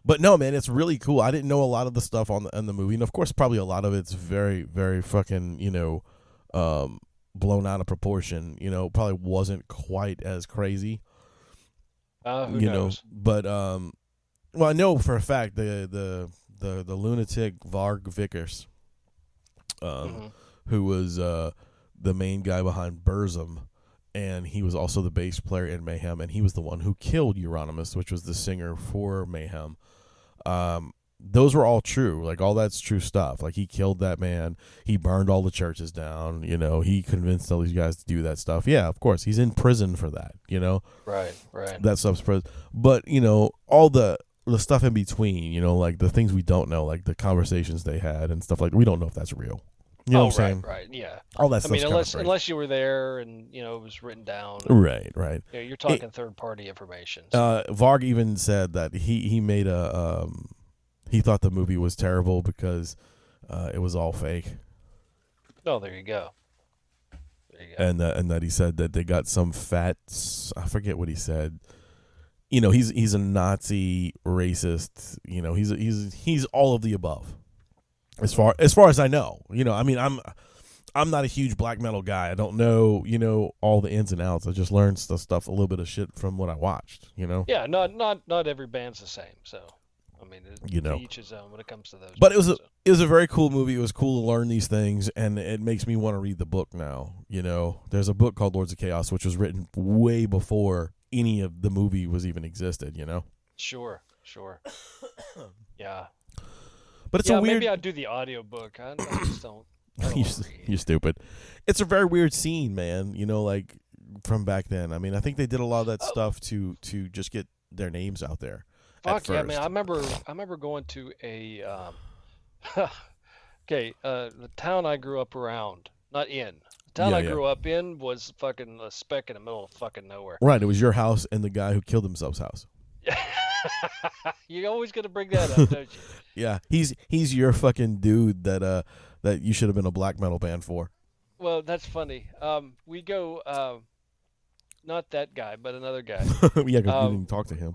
But no, man, it's really cool. I didn't know a lot of the stuff on the movie, and of course, probably a lot of it's very, very fucking, blown out of proportion. Probably wasn't quite as crazy. Who knows? But well, I know for a fact the lunatic Varg Vickers, who was the main guy behind Burzum, and he was also the bass player in Mayhem, and he was the one who killed Euronymous, which was the singer for Mayhem. Those were all true. Like, all that's true stuff. Like, he killed that man. He burned all the churches down. He convinced all these guys to do that stuff. Yeah, of course. He's in prison for that, Right. That stuff's prison. But, all the stuff in between, like the things we don't know, like the conversations they had and stuff like, we don't know if that's real. You know what I'm saying? Right, yeah. All that stuff. Unless you were there and it was written down. Right. You're talking third party information. So. Varg even said that he made he thought the movie was terrible because it was all fake. Oh, there you go. And that he said that they got some fat. I forget what he said. He's a Nazi racist. He's all of the above. As far as I know, I mean, I'm not a huge black metal guy. I don't know, all the ins and outs. I just learned stuff, a little bit of shit from what I watched, Yeah, not every band's the same. So, I mean, each his own when it comes to those. But it was a very cool movie. It was cool to learn these things, and it makes me want to read the book now. There's a book called Lords of Chaos, which was written way before any of the movie was even existed. Sure. Yeah. But it's a weird. Maybe I'd do the audiobook. I just don't. You're stupid. It's a very weird scene, man. Like from back then. I mean, I think they did a lot of that stuff to just get their names out there. Fuck yeah, man! I remember going to a the town I grew up around, not in. The town I grew up in was fucking a speck in the middle of fucking nowhere. Right, it was your house and the guy who killed himself's house. You're always gonna bring that up, don't you? Yeah, he's your fucking dude that you should have been a black metal band for. Well, that's funny. We go, not that guy, but another guy. Yeah, because we didn't talk to him.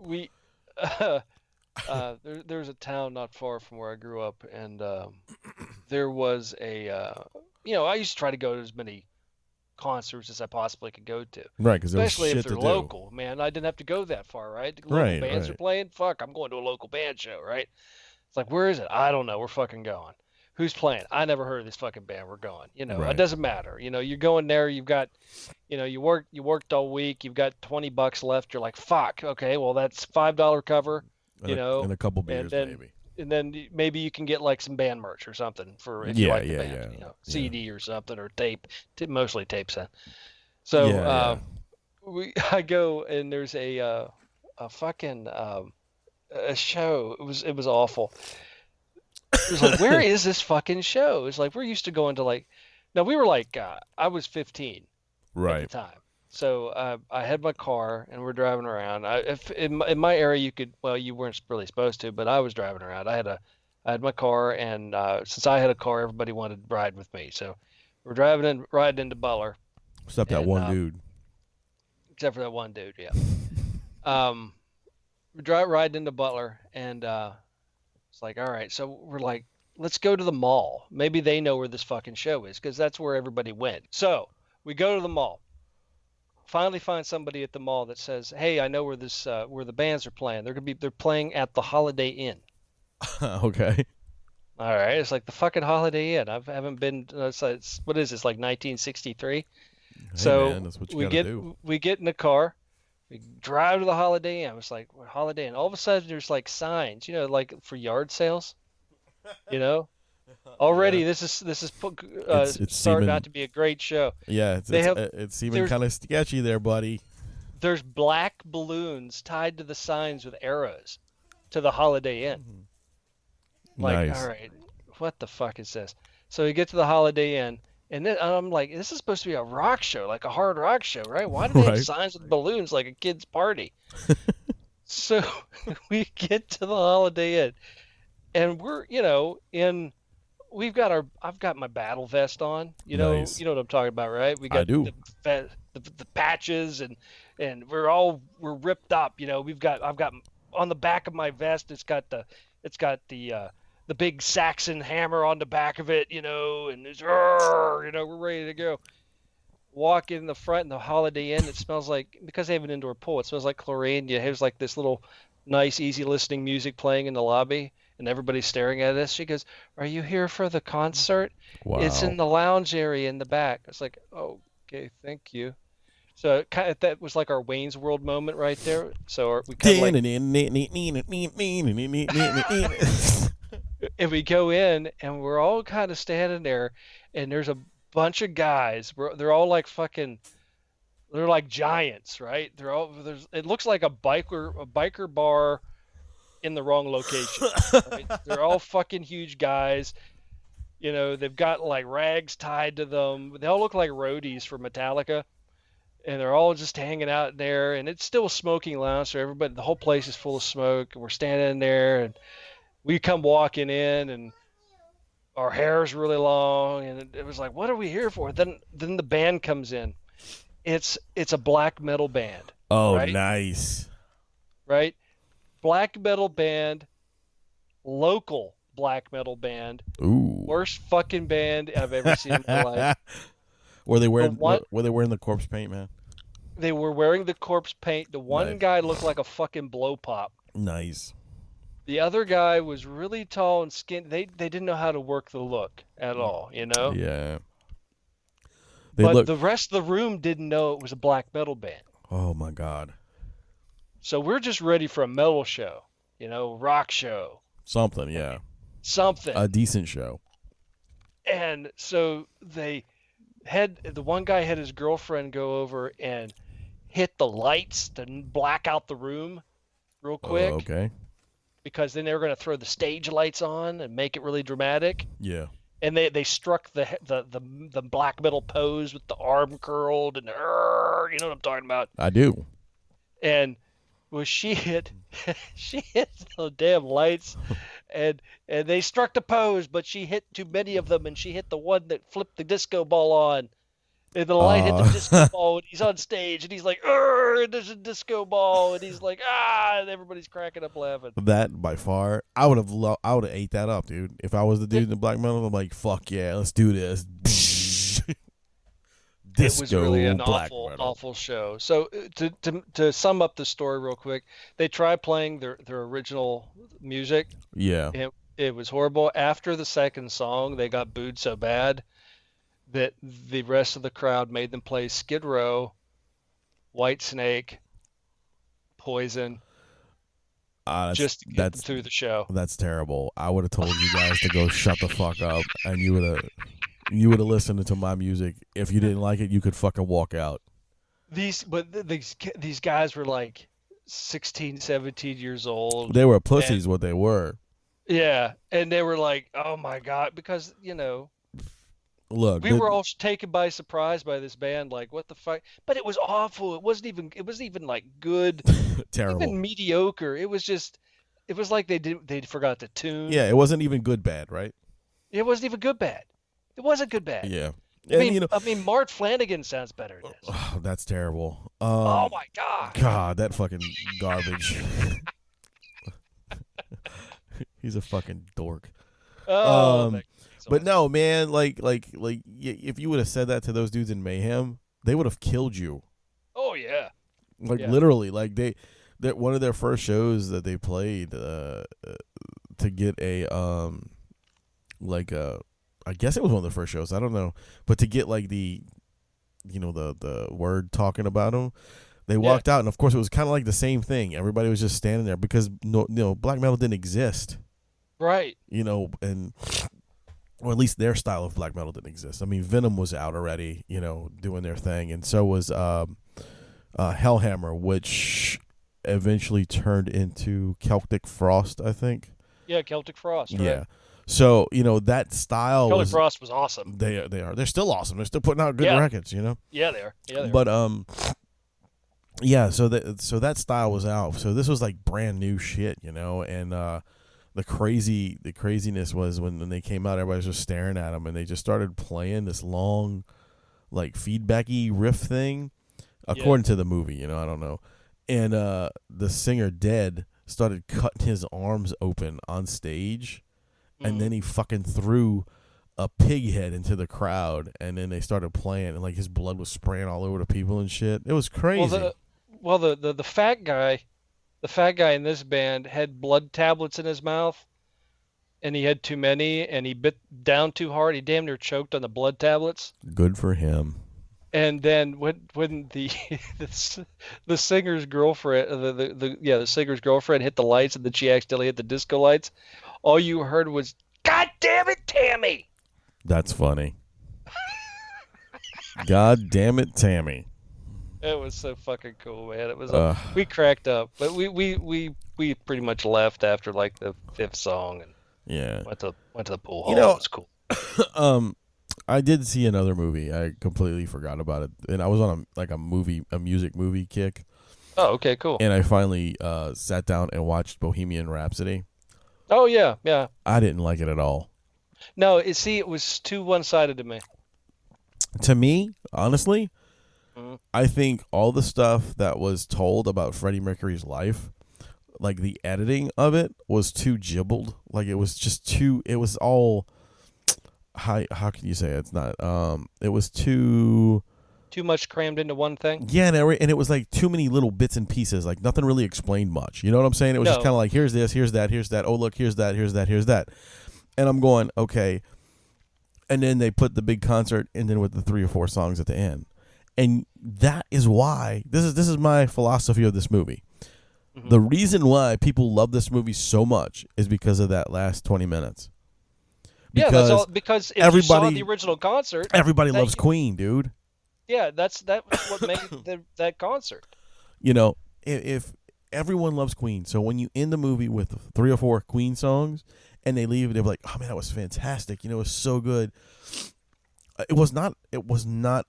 There's a town not far from where I grew up, and there was a, I used to try to go to as many concerts as I possibly could go to. Right, because Especially if shit they're to local, man. I didn't have to go that far, right? The local Right, bands right. are playing. Fuck, I'm going to a local band show, right? It's like, where is it? I don't know. We're fucking going. Who's playing? I never heard of this fucking band. We're going. You know, Right. it doesn't matter. You know, you're going there. You've got, you know, you worked all week. You've got $20 left. You're like, fuck. Okay, well that's $5 cover. And You know, and a couple beers, then maybe. and then maybe you can get like some band merch or something for if you Yeah, like the yeah, band, yeah, you know, yeah. CD or something or tape, mostly tapes then. So Yeah, I go and there's a fucking a show. It was awful. It was like, where is this fucking show? It's like we're used to going to like, no, we were like I was 15 at Right. the time. So I had my car and we're driving around. If in my area you could, well, you weren't really supposed to, but I was driving around. I had my car, and since I had a car, everybody wanted to ride with me. So we're riding into Butler, Except that and, one dude. except for that one dude. Yeah. We riding into Butler, and it's like, all right. So we're like, let's go to the mall. Maybe they know where this fucking show is, because that's where everybody went. So we go to the mall. Finally find somebody at the mall that says, "Hey, I know where this where the bands are playing. They're playing at the Holiday Inn." Okay. All right, it's like the fucking Holiday Inn. I haven't been. It's what is this, like 1963? Hey, So man, that's what you we gotta do. get in the car, we drive to the Holiday Inn. It's like Holiday Inn. All of a sudden, there's like signs, you know, like for yard sales. You know, already this is It's starting seeming- out to be a great show. Yeah, it's seeming there's- kind of sketchy there, buddy. There's black balloons tied to the signs with arrows to the Holiday Inn. Like, Nice. all right, what the fuck is this? So we get to the Holiday Inn, and then I'm like, this is supposed to be a rock show, like a hard rock show, right? Why do they have Right. signs with balloons like a kid's party? So we get to the Holiday Inn, and we're, you know, I've got my battle vest on, you know, Nice. you know what I'm talking about, right? We got I do. the patches, and we're ripped up, you know. I've got on the back of my vest, it's got the big Saxon hammer on the back of it, you know, and it's, you know, we're ready to go. Walk in the front in the Holiday Inn. It smells like, because they have an indoor pool, it smells like chlorine. You have like this little nice, easy listening music playing in the lobby, and everybody's staring at us. She goes, "Are you here for the concert? Wow. It's in the lounge area in the back." It's like, oh, okay, thank you. So that was like our Wayne's World moment right there. So we kind of like, and we go in, and we're all kind of standing there, and there's a bunch of guys. They're all like fucking, they're like giants, right? It looks like a biker bar in the wrong location. Right? They're all fucking huge guys. You know, they've got like rags tied to them. They all look like roadies for Metallica, and they're all just hanging out there. And it's still a smoking lounge, so the whole place is full of smoke. And we're standing there, and we come walking in, and our hair's really long, and it was like, what are we here for? Then the band comes in. It's a black metal band. Oh, right? nice. Right? Black metal band, local black metal band. Ooh. Worst fucking band I've ever seen in my life. Were they wearing what? were they wearing the corpse paint, man? They were wearing the corpse paint. The one Nice. guy looked like a fucking blow pop. Nice. The other guy was really tall and skinny. They didn't know how to work the look at all, you know? Yeah. But the rest of the room didn't know it was a black metal band. Oh my God. So we're just ready for a metal show, you know, rock show, Something, yeah. something. A decent show. And so the one guy had his girlfriend go over and hit the lights to black out the room real quick, Okay. because then they were going to throw the stage lights on and make it really dramatic. Yeah. And they struck the black metal pose with the arm curled and you know what I'm talking about. I do. And well, she hit the damn lights, and they struck the pose, but she hit too many of them, and she hit the one that flipped the disco ball on, and the light hit the disco ball, and he's on stage, and he's like, and there's a disco ball, and he's like, and everybody's cracking up laughing. That by far, I would have ate that up, dude. If I was the dude in the black metal, I'm like, fuck yeah, let's do this. Disco it was really an black awful, metal. awful show. So to sum up the story real quick, they tried playing their original music. Yeah. It was horrible. After the second song, they got booed so bad that the rest of the crowd made them play Skid Row, Whitesnake, Poison, just to get them through the show. That's terrible. I would have told you guys to go shut the fuck up, and you would have listened to my music. If you didn't like it, you could fucking walk out. These guys were like 16, 17 years old. They were pussies, what they were. Yeah, and they were like, "Oh my god," because look, we were all taken by surprise by this band. Like, what the fuck? But it was awful. It wasn't even like good. Terrible. Even mediocre. It was like they forgot to tune. Yeah, it wasn't even good bad, right? It wasn't even good bad. It wasn't good bad. Yeah. I mean, Mart Flanagan sounds better than this. Oh, that's terrible. Oh my god. God, that fucking garbage. He's a fucking dork. But no, man, like if you would have said that to those dudes in Mayhem, they would have killed you. Oh yeah. Literally, like that one of their first shows that they played to get a I guess it was one of the first shows, I don't know, but to get like the word talking about them, they walked out, and of course it was kind of like the same thing. Everybody was just standing there because black metal didn't exist. Right. And or at least their style of black metal didn't exist. I mean, Venom was out already, doing their thing, and so was Hellhammer, which eventually turned into Celtic Frost, I think. Yeah, Celtic Frost. Right? Yeah. So that style. Celtic Frost was awesome. They are. They're still awesome. They're still putting out good records. Yeah, they are. Yeah, they but yeah. So that style was out. So this was like brand new shit, and the craziness was when they came out, everybody was just staring at them, and they just started playing this long, like feedbacky riff thing, according to the movie. I don't know. And the singer Dead started cutting his arms open on stage, and then he fucking threw a pig head into the crowd, and then they started playing, and like his blood was spraying all over the people and shit. It was crazy. Well, the fat guy. The fat guy in this band had blood tablets in his mouth, and he had too many, and he bit down too hard. He damn near choked on the blood tablets. Good for him. And then when the singer's girlfriend, the singer's girlfriend hit the lights, and then she accidentally hit the disco lights, all you heard was, "God damn it, Tammy!" That's funny. God damn it, Tammy. It was so fucking cool, man. It was we cracked up, but we pretty much left after like the fifth song, and went to the pool hall. It was cool. I did see another movie. I completely forgot about it, and I was on a music movie kick. Oh, okay, cool. And I finally sat down and watched Bohemian Rhapsody. Oh yeah. I didn't like it at all. No, it was too one-sided to me. To me, honestly. I think all the stuff that was told about Freddie Mercury's life, like the editing of it, was too gibbled. Like it was just too. It was all. How can you say it? It's not? It was too much crammed into one thing. Yeah, and it was like too many little bits and pieces. Like nothing really explained much. You know what I'm saying? It was just kind of like, here's this, here's that, here's that. Oh look, here's that, here's that, here's that. And I'm going, okay. And then they put the big concert, and then with the 3 or 4 songs at the end. And that is why this is my philosophy of this movie. Mm-hmm. The reason why people love this movie so much is because of that last 20 minutes. Because that's all. Because if you saw the original concert, everybody loves Queen, dude. Yeah, that's what made that concert. If everyone loves Queen, so when you end the movie with 3 or 4 Queen songs and they leave, they're like, "Oh man, that was fantastic! It was so good." It was not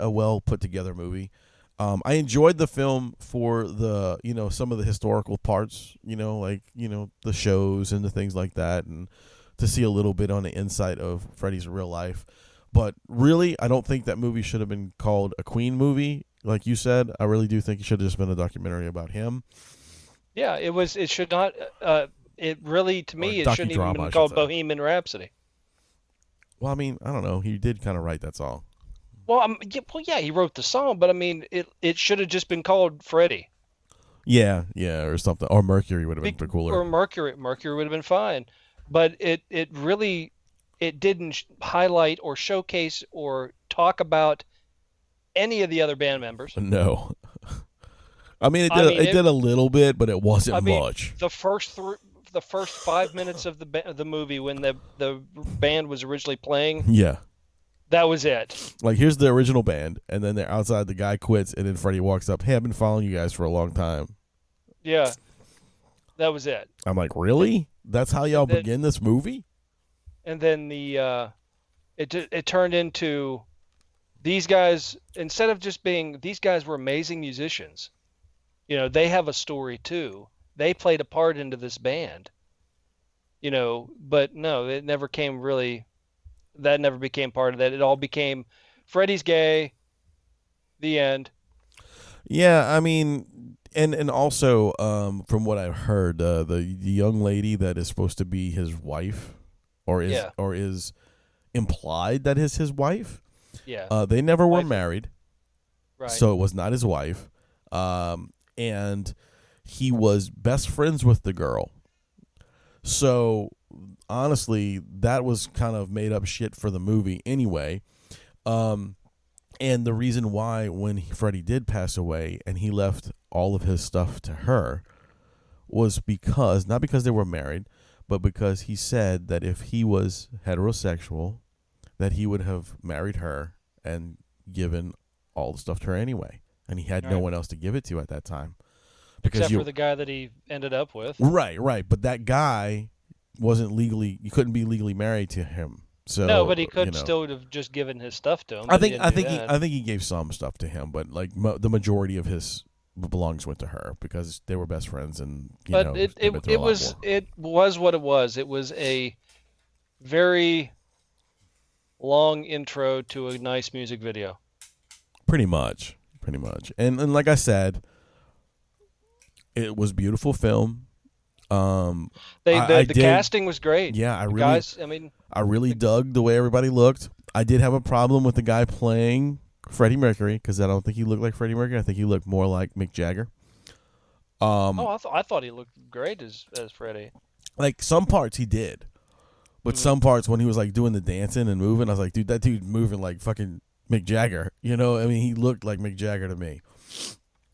a well put together movie. I enjoyed the film for the some of the historical parts, the shows and the things like that, and to see a little bit on the inside of Freddie's real life. But really, I don't think that movie should have been called a Queen movie, like you said. I really do think it should have just been a documentary about him. Yeah, it was. It should not. It really, to me, it shouldn't even been called Bohemian Rhapsody. Well, I mean, I don't know. He did kind of write that song. Well, he wrote the song, but I mean, it should have just been called Freddie. Yeah, or something, or Mercury would have been pretty cooler. Or Mercury would have been fine, but it really didn't highlight or showcase or talk about any of the other band members. No, I mean it did a little bit, but it wasn't much. The first 5 minutes of the movie when the band was originally playing. Yeah. That was it. Like, here's the original band, and then they're outside, the guy quits, and then Freddie walks up, hey, I've been following you guys for a long time. Yeah. That was it. I'm like, really? That's how y'all begin this movie? And then it turned into these guys, instead of just being, these guys were amazing musicians. You know, they have a story too. They played a part into this band. You know, but no, it never came really... That never became part of that. It all became Freddie's gay. The end. Yeah, I mean, and also from what I've heard, the young lady that is supposed to be his wife, or is implied that is his wife. Yeah. They never were married. Right. So it was not his wife. And he was best friends with the girl. So honestly, that was kind of made up shit for the movie anyway. And the reason why when Freddie did pass away and he left all of his stuff to her was because, not because they were married, but because he said that if he was heterosexual, that he would have married her and given all the stuff to her anyway. And he had no one else to give it to at that time. Except for the guy that he ended up with. Right. But that guy wasn't legally, you couldn't be legally married to him. So no, but he could still have just given his stuff to him. I think he gave some stuff to him, but like the majority of his belongings went to her because they were best friends, and it was what it was. It was a very long intro to a nice music video. Pretty much. And like I said, it was beautiful film. The casting was great. Yeah, I really dug the way everybody looked. I did have a problem with the guy playing Freddie Mercury because I don't think he looked like Freddie Mercury. I think he looked more like Mick Jagger. I thought he looked great as Freddie. Like some parts he did, but some parts when he was like doing the dancing and moving, I was like, dude, that dude's moving like fucking Mick Jagger. You know, I mean, he looked like Mick Jagger to me.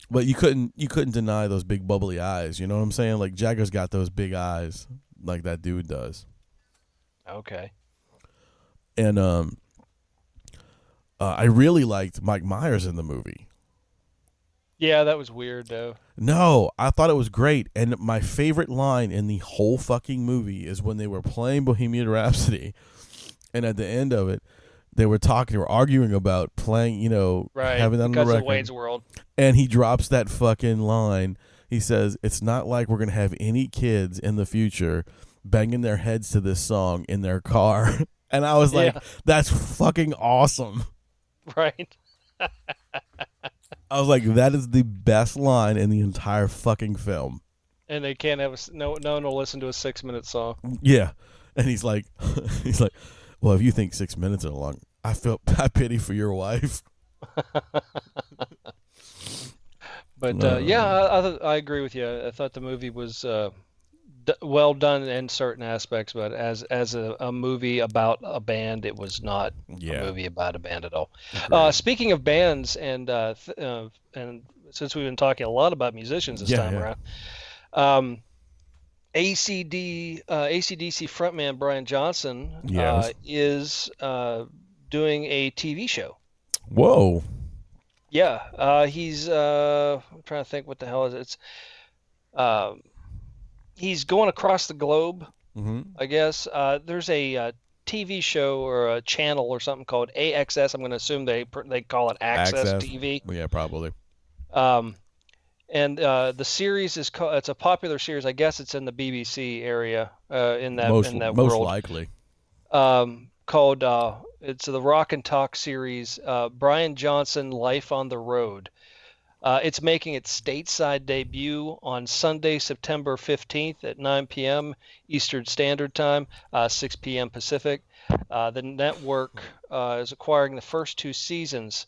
But you couldn't deny those big bubbly eyes. You know what I'm saying? Like Jagger's got those big eyes, like that dude does. Okay. And I really liked Mike Myers in the movie. Yeah, that was weird though. No, I thought it was great. And my favorite line in the whole fucking movie is when they were playing Bohemian Rhapsody, and at the end of it, they were arguing about playing, having that on the record. Because of Wayne's World. And he drops that fucking line. He says, it's not like we're going to have any kids in the future banging their heads to this song in their car. And I was like, that's fucking awesome. Right. I was like, that is the best line in the entire fucking film. And they can't have no one will listen to a 6-minute song. Yeah. And he's like, well, if you think 6 minutes are long, I pity for your wife. But I agree with you. I thought the movie was well done in certain aspects, but as a movie about a band, it was not a movie about a band at all. Speaking of bands, and since we've been talking a lot about musicians this time around, ACDC frontman Brian Johnson is doing a TV show. Whoa. Yeah, he's I'm trying to think what the hell is it. It's he's going across the globe, I guess. There's a TV show or a channel or something called AXS. I'm going to assume they call it Access TV. Yeah, probably. And the series is it's a popular series. I guess it's in the BBC area in that most world. Most likely. Called it's the Rock and Talk series. Brian Johnson, Life on the Road. It's making its stateside debut on Sunday, September 15th at 9 p.m. Eastern Standard Time, 6 p.m. Pacific. The network is acquiring the first 2 seasons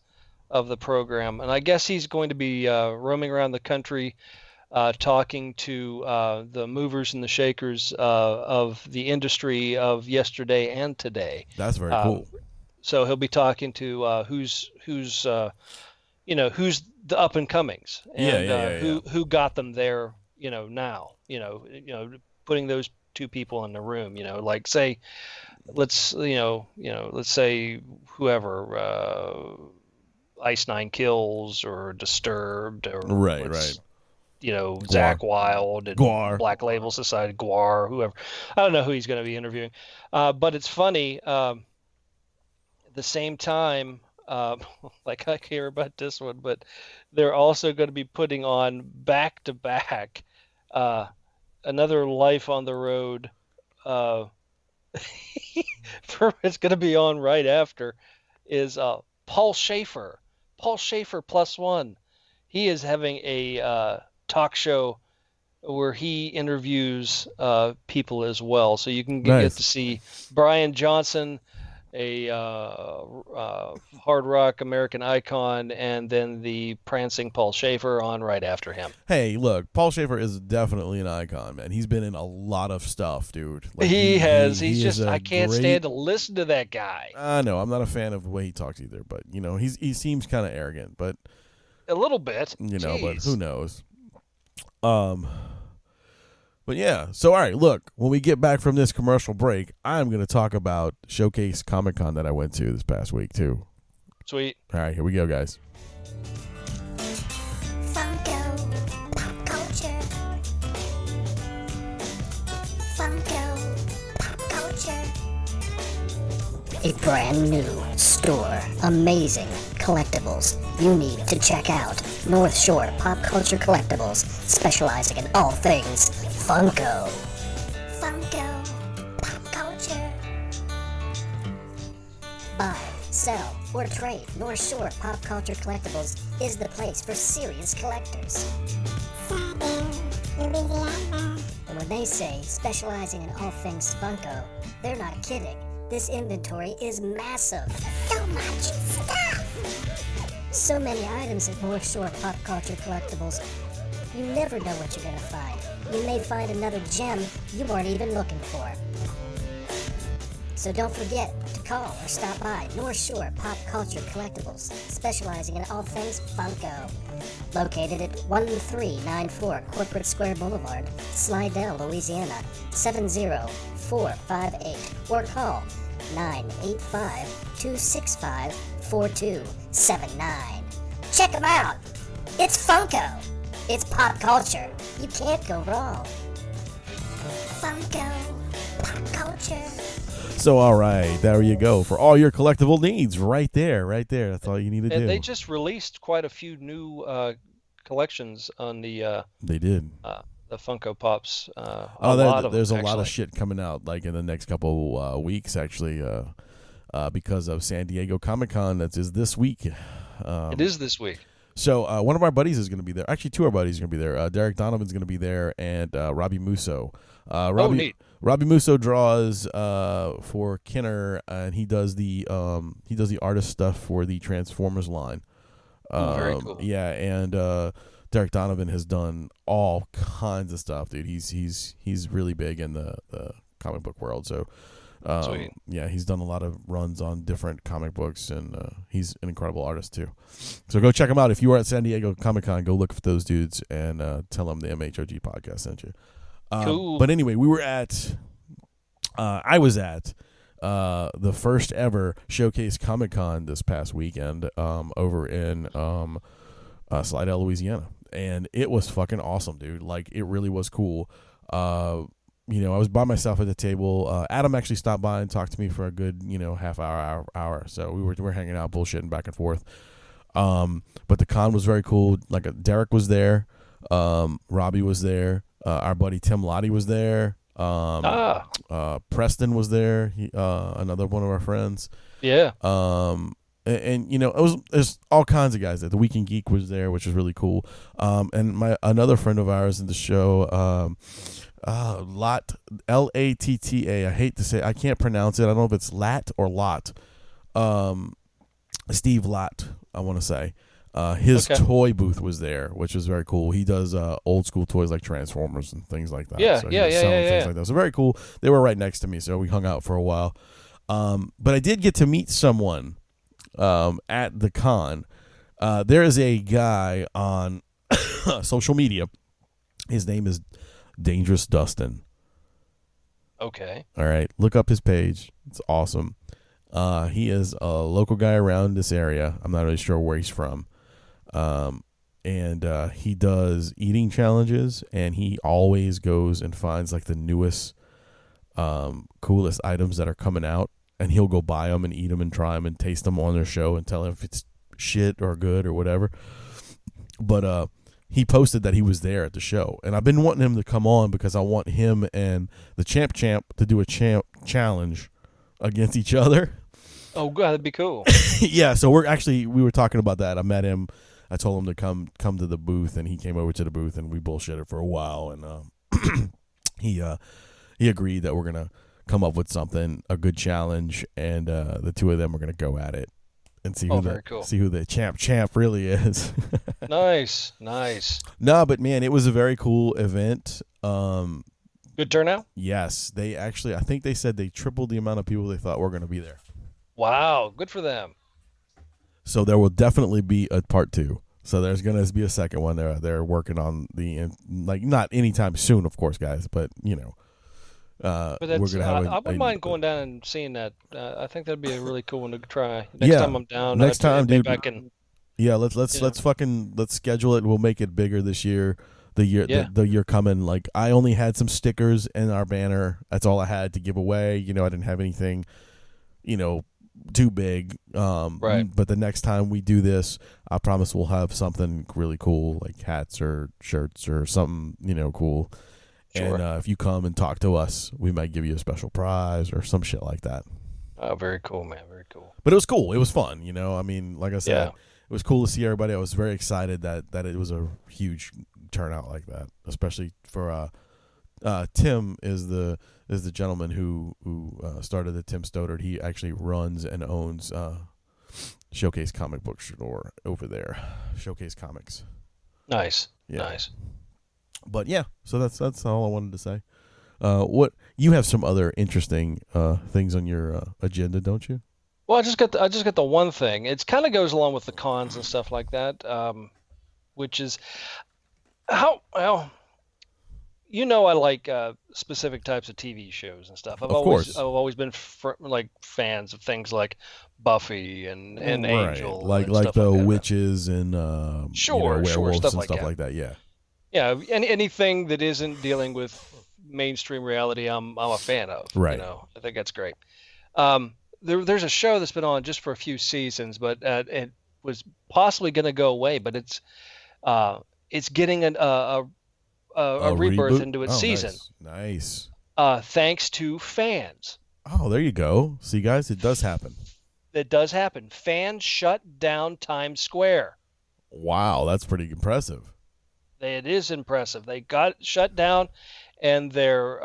of the program, and I guess he's going to be roaming around the country talking to the movers and the shakers of the industry of yesterday and today. That's very cool. So he'll be talking to who's the up and comings, and who got them there, now, putting those 2 people in the room, like say, let's say whoever, Ice Nine Kills or Disturbed or right. Zach Wild and Guar. Black Label Society, Guar, whoever. I don't know who he's going to be interviewing, but it's funny. At the same time, like I hear about this one, but they're also going to be putting on back to back another Life on the Road. It's going to be on right after is Paul Schaefer. Paul Schaefer +1. He is having a talk show where he interviews people as well. So you can get to see Brian Johnson, a hard rock American icon, and then the prancing Paul Schaefer on right after him. Hey, look, Paul Schaefer is definitely an icon, man. He's been in a lot of stuff, dude. Like, he has. He's just, I can't stand to listen to that guy. I know. I'm not a fan of the way he talks either, but, he seems kind of arrogant, but. A little bit. But who knows? But yeah, so all right, look, when we get back from this commercial break, I'm going to talk about Showcase Comic-Con that I went to this past week, too. Sweet. All right, here we go, guys. Funko Pop Culture. Funko Pop Culture. A brand new store. Amazing collectibles you need to check out. North Shore Pop Culture Collectibles, specializing in all things Funko. Funko Pop Culture. Buy, sell, or trade. North Shore Pop Culture Collectibles is the place for serious collectors. And when they say specializing in all things Funko, they're not kidding. This inventory is massive. So much stuff. So many items at North Shore Pop Culture Collectibles. You never know what you're going to find. You may find another gem you weren't even looking for. So don't forget to call or stop by North Shore Pop Culture Collectibles, specializing in all things Funko. Located at 1394 Corporate Square Boulevard, Slidell, Louisiana, 70458, or call 985-265-4279. Check them out! It's Funko! It's pop culture. You can't go wrong. Funko Pop Culture. So, all right, there you go. For all your collectible needs, right there. That's all you need to do. And they just released quite a few new collections on the. They did. The Funko Pops. There's a lot of shit coming out, like in the next couple weeks, actually, because of San Diego Comic-Con. That is this week. It is this week. So one of our buddies is going to be there. Actually, 2 of our buddies are going to be there. Derek Donovan's going to be there, and Robbie Musso. Neat. Robbie Musso draws for Kenner, and he does the artist stuff for the Transformers line. Very cool. Yeah, and Derek Donovan has done all kinds of stuff, dude. He's really big in the comic book world. So yeah, he's done a lot of runs on different comic books, and he's an incredible artist too. So go check him out. If you are at San Diego Comic-Con, go look for those dudes and tell them the MHOG podcast sent you. Cool. But anyway, I was at the first ever Showcase Comic-Con this past weekend over in Slidell, Louisiana. And it was fucking awesome, dude. Like, it really was cool. I was by myself at the table. Adam actually stopped by and talked to me for a good, half hour. So we were hanging out, bullshitting back and forth. But the con was very cool. Like, Derek was there. Robbie was there. Our buddy Tim Lottie was there. Preston was there. Another one of our friends. Yeah. And there's all kinds of guys there. The Weekend Geek was there, which was really cool. And another friend of ours in the show, Lot, Latta. I hate to say, I can't pronounce it. I don't know if it's Lat or Lot. Steve Lott, I want to say. His toy booth was there, which was very cool. He does old school toys like Transformers and things like that. Yeah, so yeah. Things like that. So very cool. They were right next to me, so we hung out for a while. But I did get to meet someone at the con. There is a guy on social media. His name is Dangerous Dustin. Okay. All right. Look up his page. It's awesome. He is a local guy around this area. I'm not really sure where he's from. And he does eating challenges, and he always goes and finds like the newest, coolest items that are coming out, and he'll go buy them and eat them and try them and taste them on their show and tell him if it's shit or good or whatever. But he posted that he was there at the show, and I've been wanting him to come on because I want him and the Champ to do a challenge against each other. Oh, God, that'd be cool. Yeah, so we were talking about that. I met him. I told him to come to the booth, and he came over to the booth, and we bullshitted for a while, and he agreed that we're gonna come up with something, a good challenge, and the two of them are gonna go at it and see who the champ really is. Nice. No, but man, it was a very cool event. Good turnout? Yes, I think they said they tripled the amount of people they thought were gonna be there. Wow, good for them. So there will definitely be a part 2. So there's going to be a second one. They're working on not anytime soon, of course, guys, but you know. But that's, we're gonna have I wouldn't mind going down and seeing that. I think that'd be a really cool one to try. Next time I'm down. Next time, dude. Yeah, let's schedule it. We'll make it bigger this year. The year coming. Like, I only had some stickers in our banner. That's all I had to give away. You know, I didn't have anything, too big. Right. But the next time we do this, I promise we'll have something really cool, like hats or shirts or something, cool. Sure. And if you come and talk to us, we might give you a special prize or some shit like that. Oh, very cool, man. Very cool. But it was cool. It was fun. I mean, like I said, It was cool to see everybody. I was very excited that it was a huge turnout like that, especially for Tim is the gentleman who started the Tim Stoddard. He actually runs and owns Showcase comic book store over there. Showcase Comics. Nice. Yeah. Nice. But yeah, so that's all I wanted to say. What you have some other interesting things on your agenda, don't you? Well, I just got the one thing. It kind of goes along with the cons and stuff like that, which is how well. I like specific types of TV shows and stuff. I've always been fans of things like Buffy and Angel, like the witches and werewolves stuff and like stuff like that. Yeah. Yeah, anything that isn't dealing with mainstream reality, I'm a fan of. Right. I think that's great. There's a show that's been on just for a few seasons, but it was possibly going to go away. But it's getting a rebirth reboot? into its season. Nice. Thanks to fans. Oh, there you go. See, guys, it does happen. It does happen. Fans shut down Times Square. Wow, that's pretty impressive. It is impressive. They got shut down, and their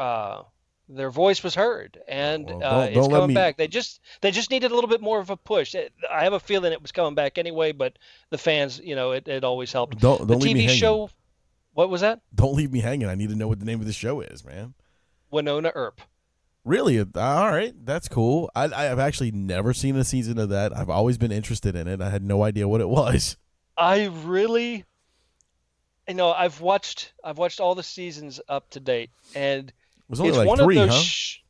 voice was heard, and it's coming back. They just needed a little bit more of a push. I have a feeling it was coming back anyway, but the fans, it always helped. Don't the leave me TV hanging. show. What was that? Don't leave me hanging. I need to know what the name of the show is, man. Winona Earp. Really? All right. That's cool. I've actually never seen a season of that. I've always been interested in it. I had no idea what it was. I've watched all the seasons up to date, and it was only it's like one 3, of those. huh?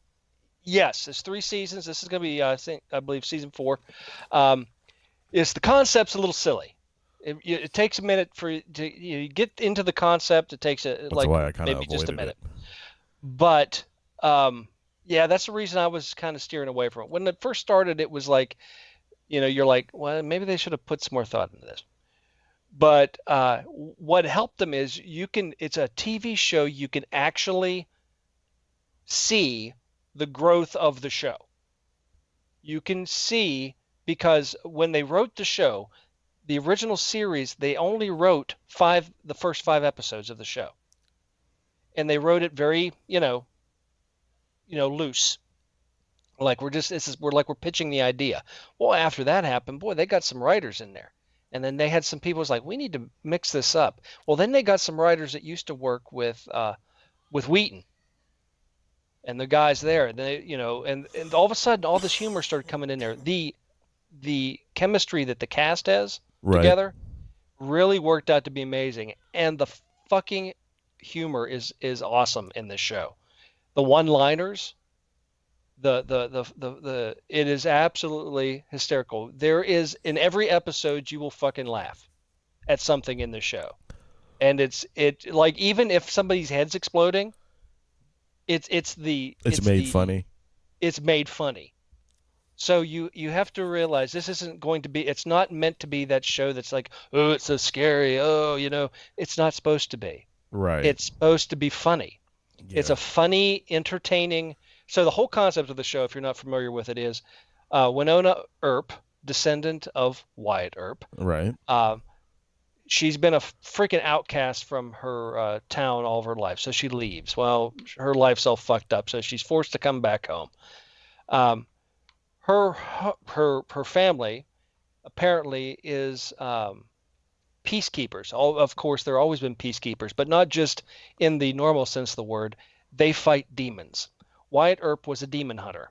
Yes, it's 3 seasons. This is going to be, I believe, season 4. The concept's a little silly. It takes a minute for you to get into the concept. It takes maybe just a minute. But that's the reason I was kind of steering away from it. When it first started, it was like, you're like, well, maybe they should have put some more thought into this. But what helped them is it's a TV show. You can actually see the growth of the show. You can see, because when they wrote the show, the original series, they only wrote the first 5 episodes of the show. and they wrote it very, loose. Like we're pitching the idea. Well, after that happened, boy, they got some writers in there. And then they had some people who's like, we need to mix this up. Well, then they got some writers that used to work with Wheaton and the guys there. They, and all of a sudden, all this humor started coming in there. The chemistry that the cast has together really worked out to be amazing. And the fucking humor is awesome in this show. The one-liners, it is absolutely hysterical. There is, in every episode, you will fucking laugh at something in the show. And it's like, even if somebody's head's exploding, it's made funny. It's made funny. So you have to realize this isn't going to be, it's not meant to be that show that's like, oh, it's so scary. Oh, it's not supposed to be. Right. It's supposed to be funny. Yeah. It's a funny, entertaining. So the whole concept of the show, if you're not familiar with it, is Winona Earp, descendant of Wyatt Earp. Right. She's been a freaking outcast from her town all of her life, so she leaves. Well, her life's all fucked up, so she's forced to come back home. Her family apparently is peacekeepers. Of course, there have always been peacekeepers, but not just in the normal sense of the word. They fight demons. Wyatt Earp was a demon hunter.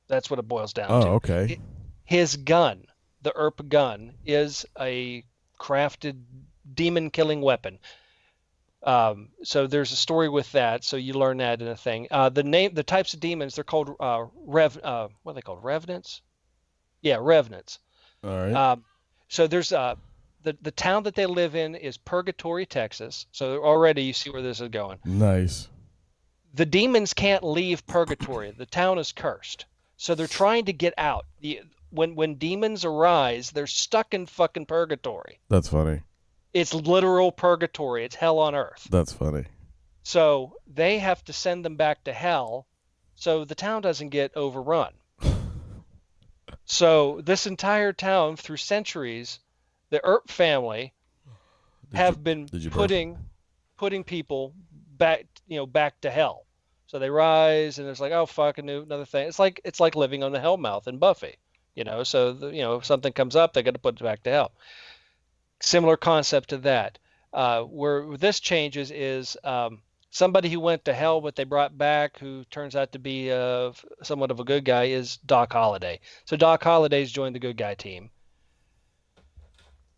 That's what it boils down to. Oh, okay. His gun, the Earp gun, is a crafted demon-killing weapon. So there's a story with that. So you learn that in a thing. The types of demons, they're called what are they called? Revenants? Yeah, revenants. All right. So there's the town that they live in is Purgatory, Texas. So already you see where this is going. Nice. The demons can't leave Purgatory. The town is cursed. So they're trying to get out. When demons arise, they're stuck in fucking Purgatory. That's funny. It's literal Purgatory. It's hell on earth. That's funny. So they have to send them back to hell so the town doesn't get overrun. So this entire town, through centuries, the Earp family have been putting people back to hell. So they rise, and it's like, oh fuck, another thing. It's like living on the Hellmouth in Buffy, So if something comes up, they got to put it back to hell. Similar concept to that. Where this changes is somebody who went to hell, but they brought back, who turns out to be somewhat of a good guy, is Doc Holliday. So Doc Holliday's joined the good guy team.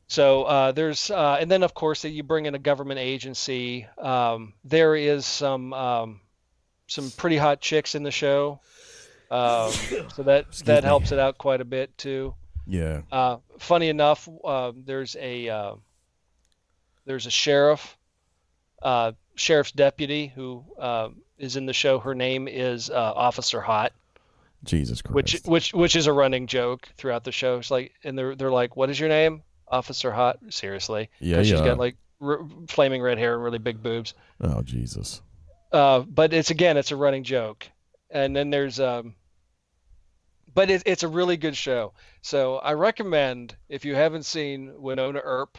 So there's, and then of course you bring in a government agency. There is some pretty hot chicks in the show, so that helps it out quite a bit too. Yeah. Funny enough, there's a sheriff's deputy who is in the show. Her name is Officer Hot. Jesus Christ. Which is a running joke throughout the show. It's like, and they're like, "What is your name, Officer Hot?" Seriously, yeah, she's got like flaming red hair and really big boobs. Oh Jesus. But it's a running joke, and then there's but it's a really good show. So I recommend, if you haven't seen Winona Earp,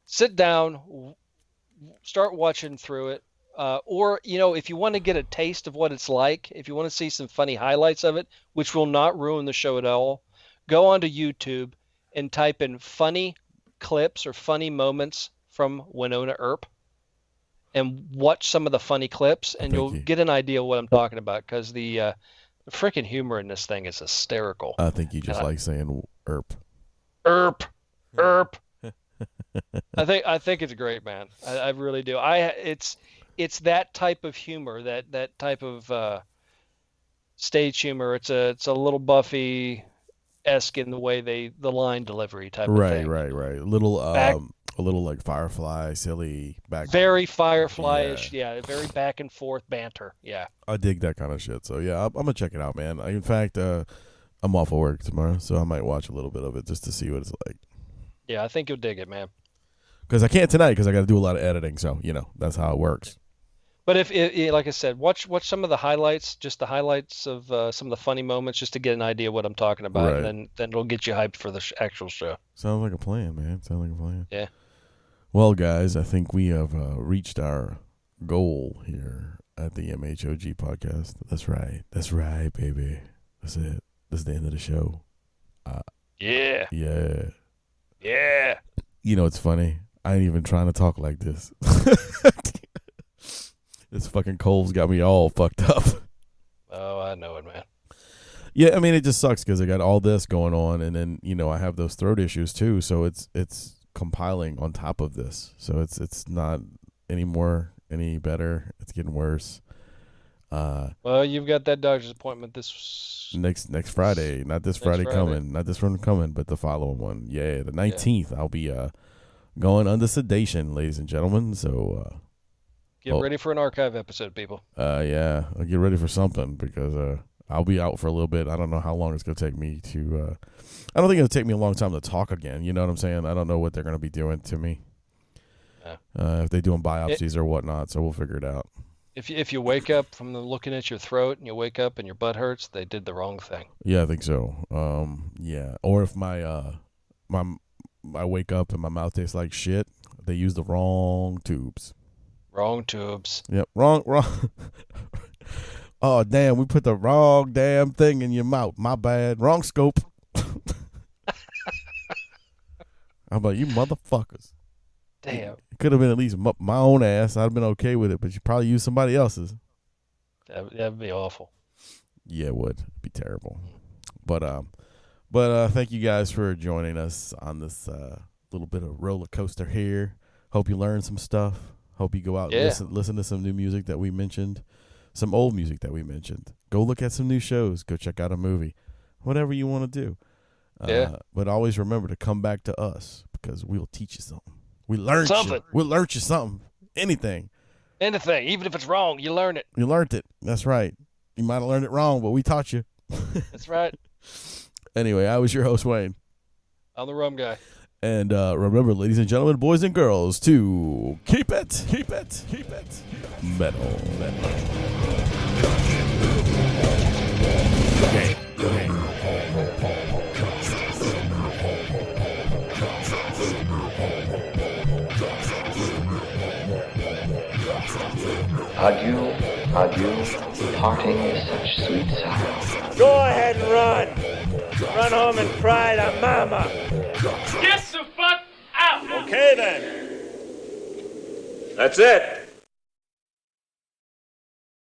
sit down, start watching through it. Or, if you want to get a taste of what it's like, if you want to see some funny highlights of it, which will not ruin the show at all, go onto YouTube and type in funny clips or funny moments from Winona Earp and watch some of the funny clips, and you'll get an idea of what I'm talking about, because the freaking humor in this thing is hysterical. I think you just like saying Earp. Earp. I think it's great, man. I really do. It's that type of humor, that type of stage humor. It's a little Buffy-esque in the way the line delivery type of thing. Right. A little like Firefly, silly back. Very Firefly-ish, yeah. Very back and forth banter, yeah. I dig that kind of shit. So yeah, I'm gonna check it out, man. In fact, I'm off of work tomorrow, so I might watch a little bit of it just to see what it's like. Yeah, I think you'll dig it, man. Because I can't tonight because I got to do a lot of editing, so that's how it works. But if like I said, watch some of the highlights, just the highlights of some of the funny moments, just to get an idea of what I'm talking about, right. And then it'll get you hyped for the actual show. Sounds like a plan, man. Yeah. Well, guys, I think we have reached our goal here at the MHOG podcast. That's right, baby. That's it. This is the end of the show. Yeah. You know, it's funny. I ain't even trying to talk like this. This fucking cold's got me all fucked up. Oh, I know it, man. Yeah, I mean, it just sucks because I got all this going on, and then, you know, I have those throat issues too, so it's compiling on top of this. So it's not any better. It's getting worse. Well, you've got that doctor's appointment this next Friday. Not this Friday coming. Not this one coming, but the following one. Yeah, the 19th. Yeah. I'll be going under sedation, ladies and gentlemen. So get ready for an archive episode, people. Yeah, I'll get ready for something because I'll be out for a little bit. I don't know how long it's going to take me to I don't think it'll take me a long time to talk again. You know what I'm saying? I don't know what they're going to be doing to me. If they're doing biopsies or whatnot, so we'll figure it out. If you wake up from looking at your throat and you wake up and your butt hurts, they did the wrong thing. Yeah, I think so. Yeah. Or if I wake up and my mouth tastes like shit, they use the wrong tubes. Wrong tubes. Yep. Wrong. Oh, damn, we put the wrong damn thing in your mouth. My bad. Wrong scope. I'm like, you motherfuckers. Damn. It could have been at least my own ass. I'd have been okay with it, but you probably used somebody else's. That'd be awful. Yeah, it would. It'd be terrible. But thank you guys for joining us on this little bit of roller coaster here. Hope you learned some stuff. Hope you go out and listen to some new music that we mentioned, some old music that we mentioned. Go look at some new shows. Go check out a movie. Whatever you want to do. But always remember to come back to us because we'll teach you something. We learned something. We'll learn you something. Anything. Even if it's wrong, you learn it. You learned it. That's right. You might have learned it wrong, but we taught you. That's right. Anyway, I was your host, Wayne. I'm the Rum Guy. And remember, ladies and gentlemen, boys and girls, to keep it metal. Adieu, parting is such sweet sorrow. Go ahead and run. Run home and cry to mama. Get the fuck out. Okay then. That's it.